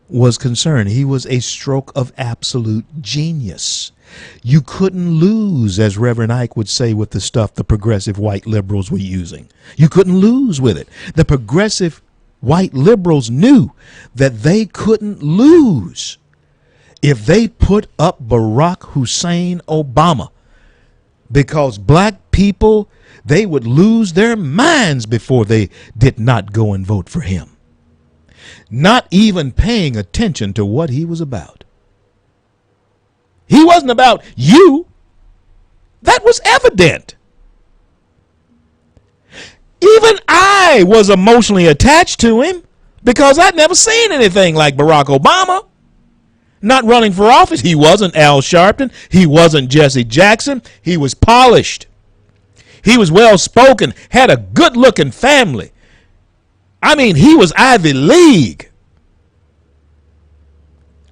was concerned. He was a stroke of absolute genius. You couldn't lose, as Reverend Ike would say, with the stuff the progressive white liberals were using. You couldn't lose with it. The progressive white liberals knew that they couldn't lose if they put up Barack Hussein Obama, because black people, they would lose their minds before they did not go and vote for him, not even paying attention to what he was about. He wasn't about you. That was evident. Even I was emotionally attached to him because I'd never seen anything like Barack Obama. Not running for office. He wasn't Al Sharpton. He wasn't Jesse Jackson. He was polished. He was well-spoken, had a good-looking family. I mean, he was Ivy League.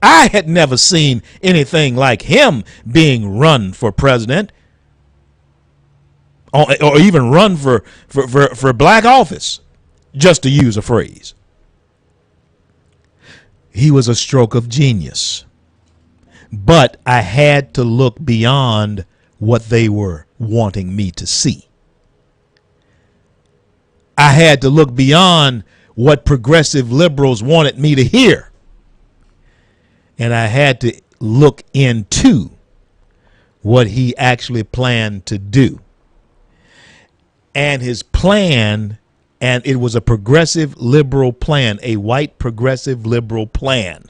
I had never seen anything like him being run for president or even run for black office, just to use a phrase. He was a stroke of genius. But I had to look beyond what they were wanting me to see. I had to look beyond what progressive liberals wanted me to hear. And I had to look into what he actually planned to do. And his plan, and it was a progressive liberal plan, a white progressive liberal plan,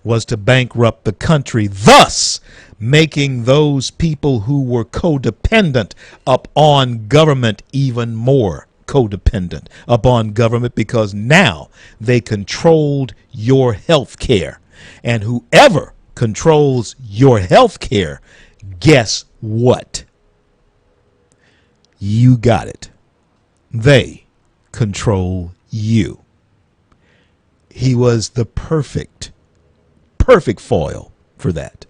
was to bankrupt the country, thus making those people who were codependent upon government even more codependent upon government, because now they controlled your health care. And whoever controls your health care, guess what? You got it. They control you. He was the perfect foil for that.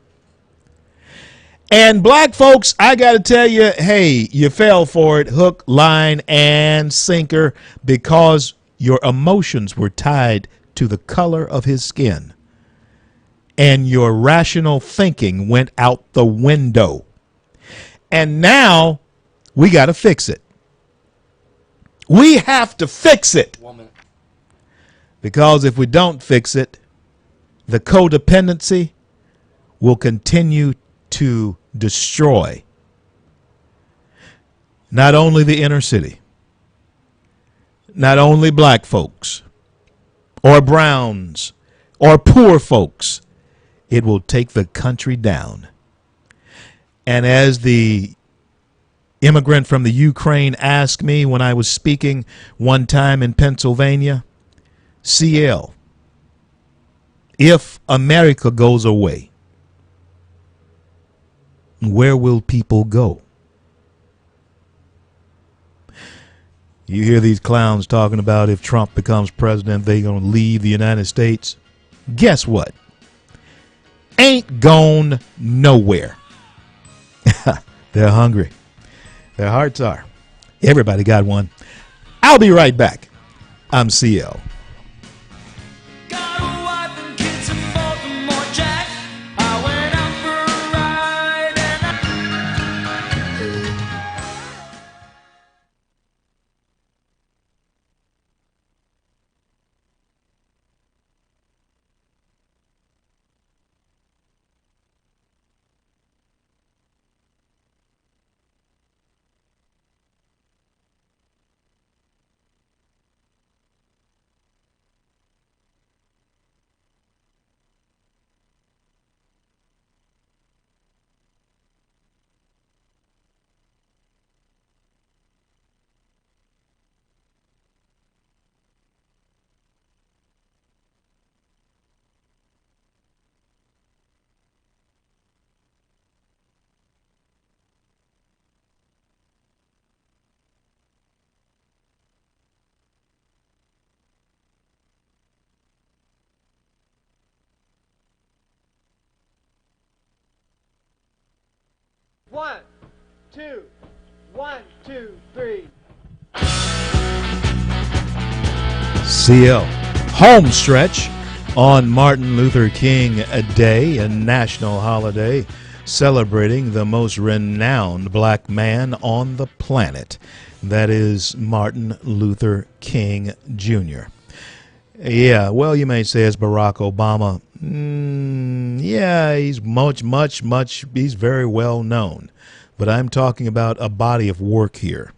And black folks, I got to tell you, hey, you fell for it, hook, line, and sinker, because your emotions were tied to the color of his skin. And your rational thinking went out the window. And now we got to fix it. We have to fix it. Because if we don't fix it, the codependency will continue to destroy not only the inner city, not only black folks or browns or poor folks, it will take the country down. And as the immigrant from the Ukraine asked me when I was speaking one time in Pennsylvania, CL, if America goes away, where will people go? You hear these clowns talking about if Trump becomes president, they're going to leave the United States. Guess what? Ain't gone nowhere. They're hungry. Their hearts are. Everybody got one. I'll be right back. I'm CL. Got a wife and kids in Baltimore, Jack. I went out for a ride One, two, three. CL. Home stretch on Martin Luther King Day, a national holiday celebrating the most renowned black man on the planet. That is Martin Luther King Jr. Yeah, well, you may say it's Barack Obama. Yeah, he's he's very well known. But I'm talking about a body of work here.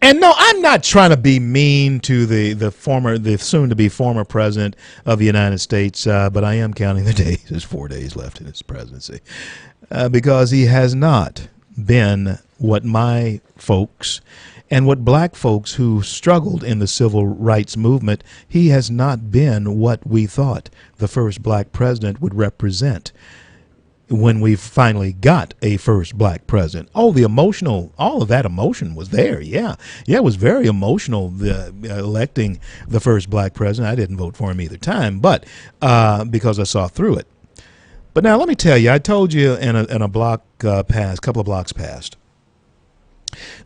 And no, I'm not trying to be mean to the soon-to-be former president of the United States, but I am counting the days. There's 4 days left in his presidency, because he has not been what my folks and what black folks who struggled in the civil rights movement, he has not been what we thought the first black president would represent when we finally got a first black president. Oh, all of that emotion was there. Yeah, it was very emotional, electing the first black president. I didn't vote for him either time, but because I saw through it. But now let me tell you, I told you in a couple of blocks past,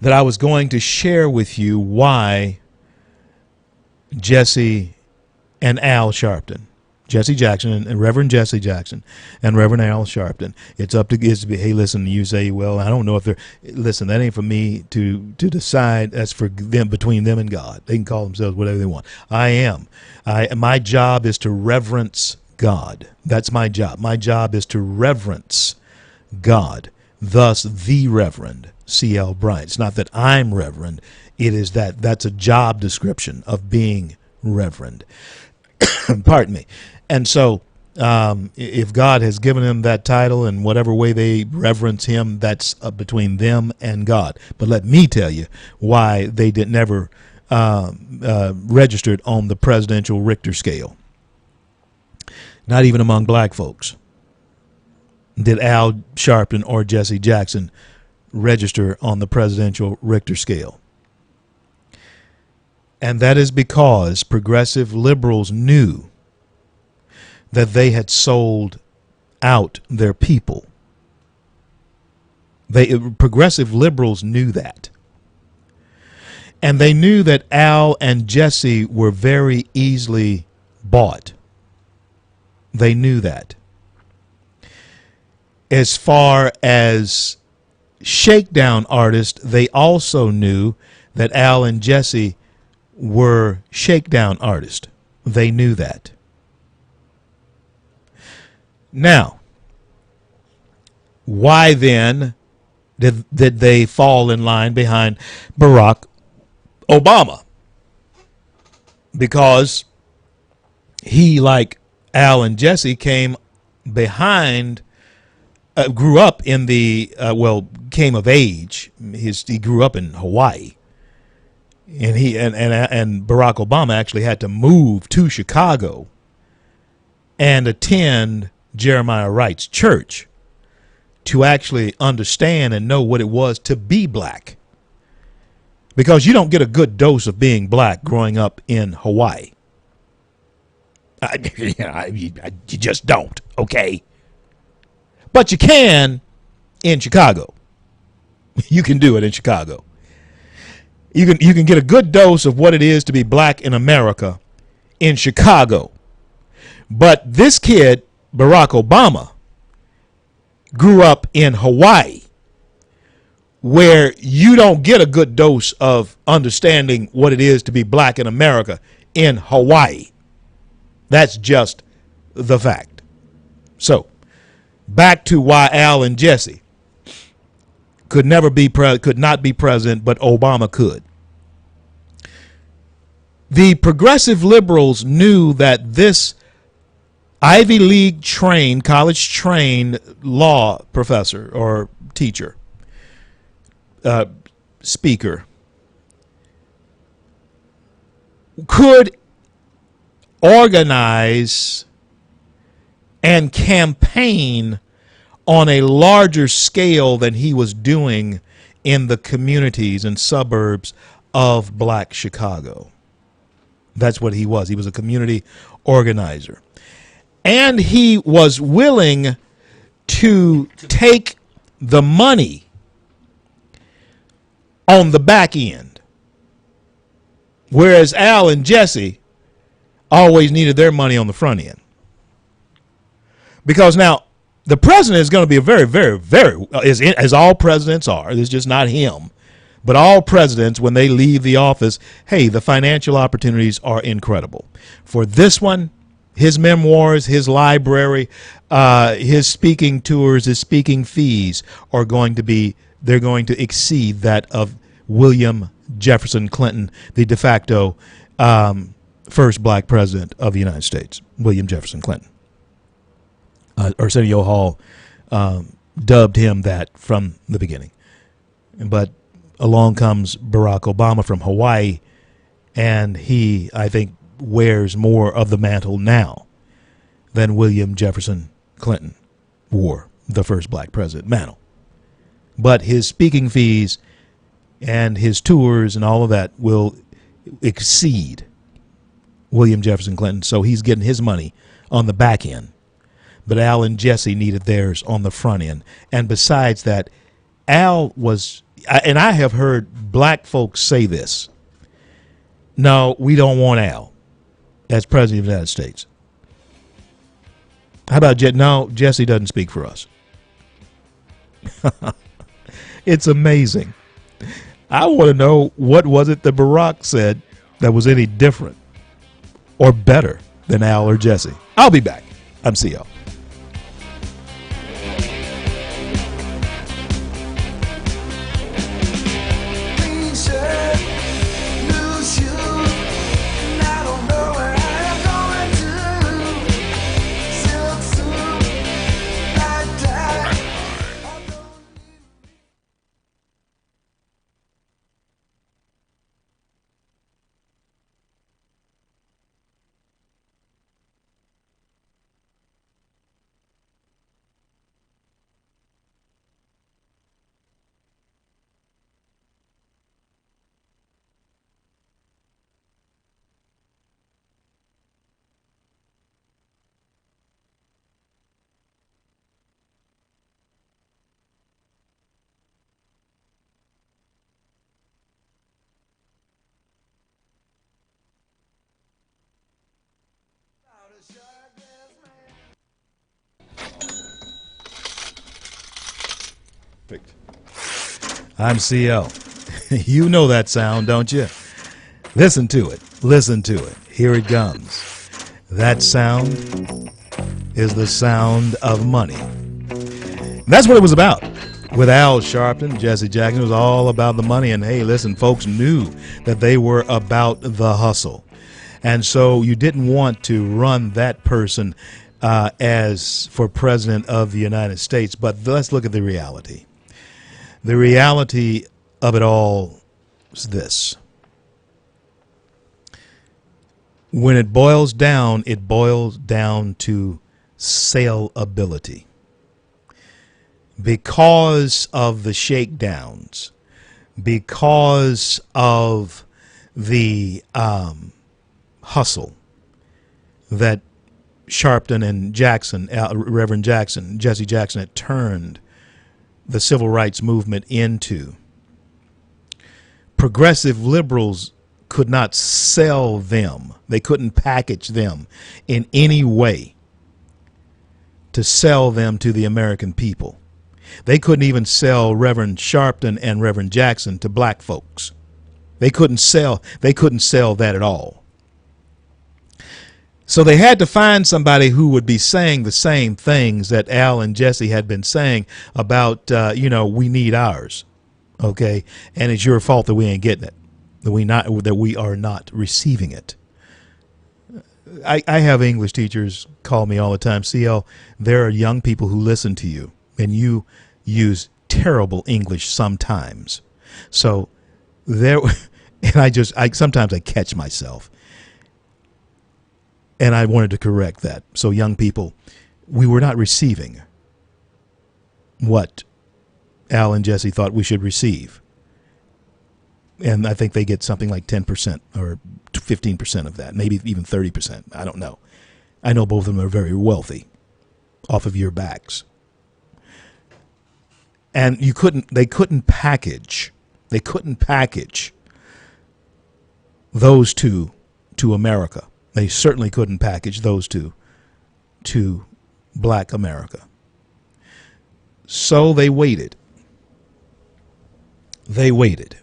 that I was going to share with you why Jesse and Al Sharpton, Jesse Jackson and Reverend Jesse Jackson and Reverend Al Sharpton. It's hey, listen, you say, well, I don't know if listen, that ain't for me to decide. That's for them, between them and God. They can call themselves whatever they want. My job is to reverence God. That's my job. My job is to reverence God. Thus, the Reverend C.L. Bryant. It's not that I'm Reverend. It is that's a job description of being Reverend. Pardon me. And so if God has given him that title in whatever way they reverence him, that's between them and God. But let me tell you why they never registered on the presidential Richter scale. Not even among black folks did Al Sharpton or Jesse Jackson register on the presidential Richter scale. And that is because progressive liberals knew that they had sold out their people. Progressive liberals knew that. And they knew that Al and Jesse were very easily bought. They knew that. As far as shakedown artists, they also knew that Al and Jesse were shakedown artists. They knew that. Now, why then did they fall in line behind Barack Obama, because he, like Al and Jesse, came behind, grew up in the, came of age. He grew up in Hawaii. And and Barack Obama actually had to move to Chicago and attend Jeremiah Wright's church to actually understand and know what it was to be black. Because you don't get a good dose of being black growing up in Hawaii. You just don't, okay? But you can in Chicago. You can do it in Chicago. You can get a good dose of what it is to be black in America in Chicago. But this kid, Barack Obama, grew up in Hawaii, where you don't get a good dose of understanding what it is to be black in America in Hawaii. That's just the fact. So, back to why Al and Jesse could not be president, but Obama could. The progressive liberals knew that this Ivy League trained, college trained law professor or teacher, speaker, could organize and campaign on a larger scale than he was doing in the communities and suburbs of black Chicago. That's what he was. He was a community organizer. And he was willing to take the money on the back end, whereas Al and Jesse always needed their money on the front end. Because now, the president is going to be a very, very, very, as all presidents are, it's just not him, but all presidents, when they leave the office, hey, the financial opportunities are incredible. For this one, his memoirs, his library, his speaking tours, his speaking fees are going to exceed that of William Jefferson Clinton, the de facto first black president of the United States, William Jefferson Clinton. Arsenio Hall dubbed him that from the beginning. But along comes Barack Obama from Hawaii, and he, I think, wears more of the mantle now than William Jefferson Clinton wore the first black president mantle. But his speaking fees and his tours and all of that will exceed William Jefferson Clinton, so he's getting his money on the back end. But Al and Jesse needed theirs on the front end. And besides that, Al was, and I have heard black folks say this, no, we don't want Al as president of the United States. How about no, Jesse doesn't speak for us. It's amazing. I want to know, what was it that Barack said that was any different or better than Al or Jesse? I'll be back. I'm CL. I'm CL. You know that sound, don't you? Listen to it. Listen to it. Here it comes. That sound is the sound of money. That's what it was about. with Al Sharpton, Jesse Jackson. It was all about the money. And hey, listen, folks knew that they were about the hustle. And so you didn't want to run that person as for president of the United States. But let's look at the reality. The reality of it all is this. When it boils down to saleability. Because of the shakedowns, because of the hustle that Sharpton and Jackson, Reverend Jackson, Jesse Jackson had turned the civil rights movement into, progressive liberals could not sell them. They couldn't package them in any way to sell them to the American people. They couldn't even sell Reverend Sharpton and Reverend Jackson to black folks. They couldn't sell that at all. So they had to find somebody who would be saying the same things that Al and Jesse had been saying about, we need ours. Okay. And it's your fault that we ain't getting it, that we are not receiving it. I have English teachers call me all the time. CL, there are young people who listen to you, and you use terrible English sometimes. So there, and sometimes I catch myself, and I wanted to correct that. So young people, we were not receiving what Al and Jesse thought we should receive. And I think they get something like 10% or 15% of that, maybe even 30%. I don't know. I know both of them are very wealthy off of your backs. And they couldn't package those two to America. They certainly couldn't package those two to black America. So they waited. They waited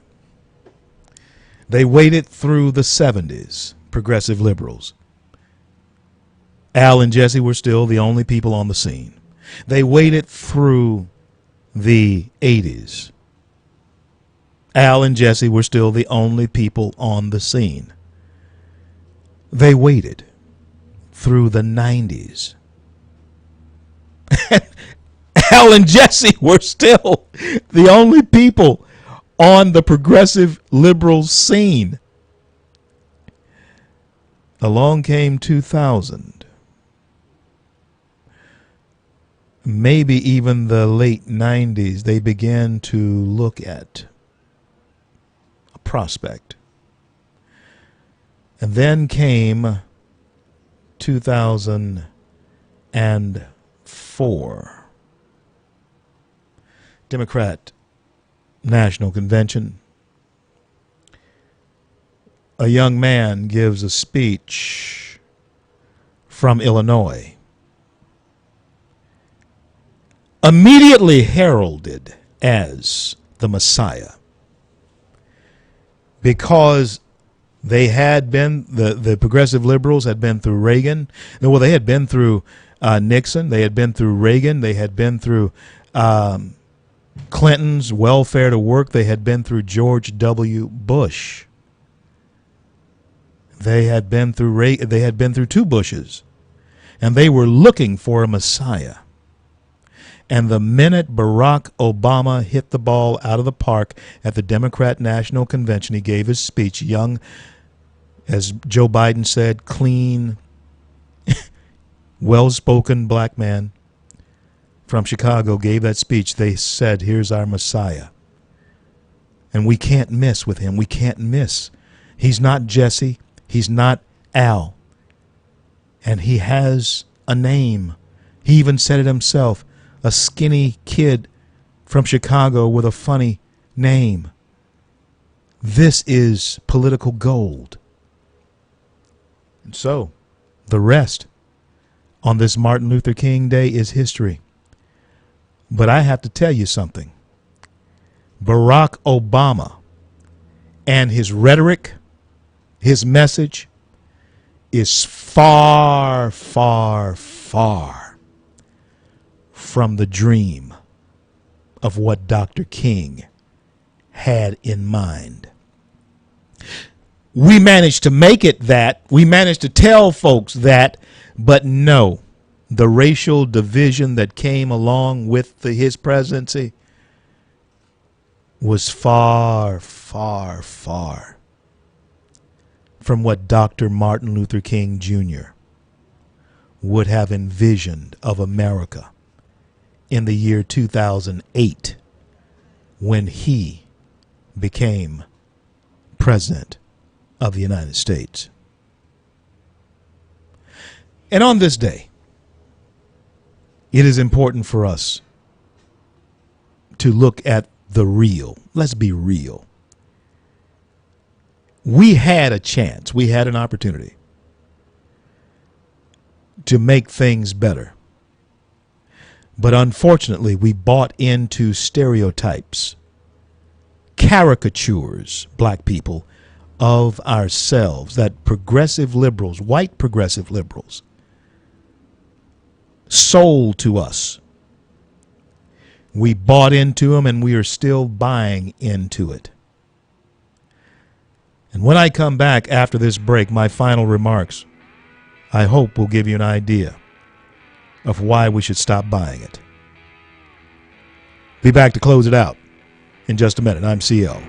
through the 70s, progressive liberals. Al and Jesse were still the only people on the scene. They waited through the 80s. Al and Jesse were still the only people on the scene. They waited through the 90s. Al and Jesse were still the only people on the progressive liberal scene. Along came 2000. Maybe even the late 90s, they began to look at a prospect. And then came 2004. Democrat National Convention. A young man gives a speech from Illinois, immediately heralded as the Messiah, because they had been, the progressive liberals had been through Reagan. Well, they had been through Nixon. They had been through Reagan. They had been through Clinton's welfare to work. They had been through George W. Bush. They had been through two Bushes, and they were looking for a Messiah. And the minute Barack Obama hit the ball out of the park at the Democrat National Convention, he gave his speech. Young, as Joe Biden said, clean, well-spoken black man from Chicago gave that speech. They said, here's our Messiah. And we can't miss with him. We can't miss. He's not Jesse. He's not Al. And he has a name. He even said it himself. A skinny kid from Chicago with a funny name. This is political gold. And so, the rest on this Martin Luther King Day is history. But I have to tell you something. Barack Obama and his rhetoric, his message, is far, far, far from the dream of what Dr. King had in mind. We managed to make it that. We managed to tell folks that, but no, the racial division that came along with his presidency was far, far, far from what Dr. Martin Luther King Jr. would have envisioned of America in the year 2008 when he became president of the United States. And on this day, it is important for us to look at the real. Let's be real. We had a chance, we had an opportunity to make things better. But unfortunately, we bought into stereotypes, caricatures, black people, of ourselves that progressive liberals, white progressive liberals, sold to us. We bought into them, and we are still buying into it. And when I come back after this break, my final remarks, I hope will give you an idea of why we should stop buying it. Be back to close it out in just a minute. I'm CL.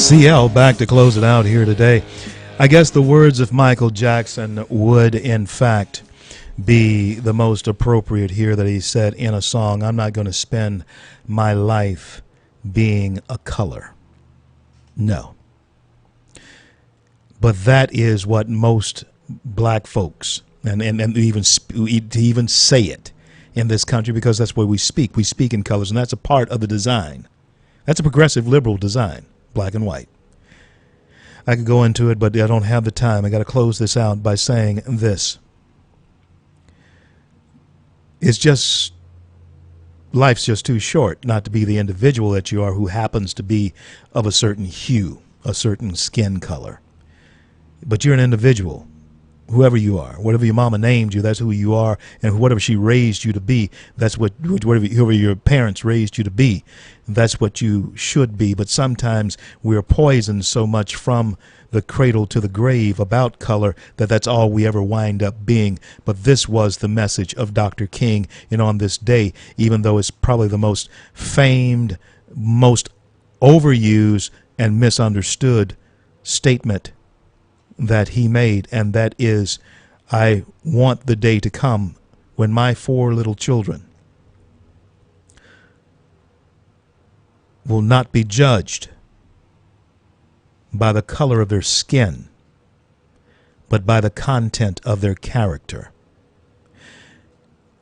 CL back to close it out here today. I guess the words of Michael Jackson would, in fact, be the most appropriate here that he said in a song. I'm not going to spend my life being a color. No. But that is what most black folks, and even to even say it in this country, because that's where we speak. We speak in colors, and that's a part of the design. That's a progressive liberal design, black and white. I could go into it, but I don't have the time. I got to close this out by saying this. It's just, life's just too short not to be the individual that you are who happens to be of a certain hue, a certain skin color. But you're an individual, whoever you are. Whatever your mama named you, that's who you are. And whatever she raised you to be, that's whoever your parents raised you to be, that's what you should be. But sometimes we're poisoned so much from the cradle to the grave about color that that's all we ever wind up being. But this was the message of Dr. King. And on this day, even though it's probably the most famed, most overused and misunderstood statement that he made, and that is, I want the day to come when my 4 little children will not be judged by the color of their skin, but by the content of their character.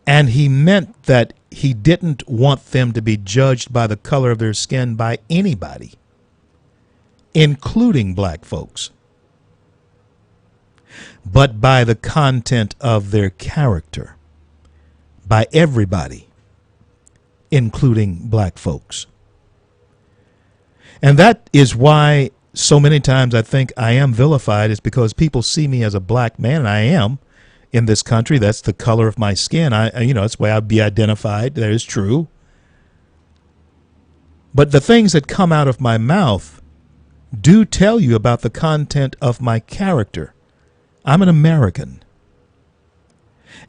And he meant that he didn't want them to be judged by the color of their skin by anybody, including black folks, but by the content of their character, by everybody, including black folks. And that is why so many times I think I am vilified, is because people see me as a black man, and I am in this country. That's the color of my skin. That's the way I'd be identified. That is true. But the things that come out of my mouth do tell you about the content of my character. I'm an American,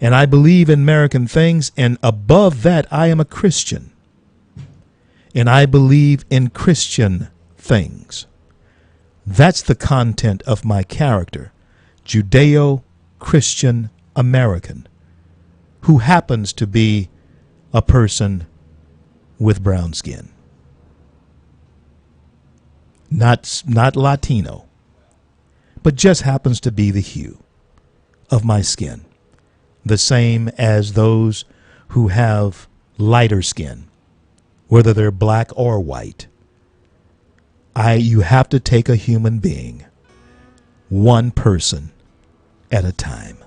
and I believe in American things, and above that, I am a Christian, and I believe in Christian things. That's the content of my character, Judeo-Christian American, who happens to be a person with brown skin. Not Latino, but just happens to be the hue of my skin, the same as those who have lighter skin, whether they're black or white. You have to take a human being, one person at a time.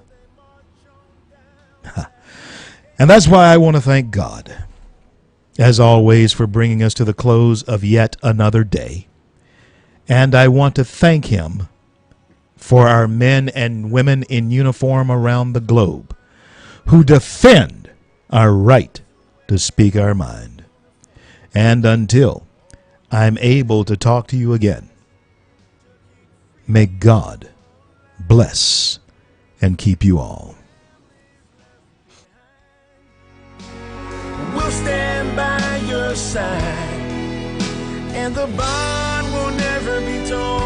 And that's why I want to thank God, as always, for bringing us to the close of yet another day. And I want to thank him for our men and women in uniform around the globe who defend our right to speak our mind. And until I'm able to talk to you again, may God bless and keep you all. We'll stand by your side, and the bond will never be torn.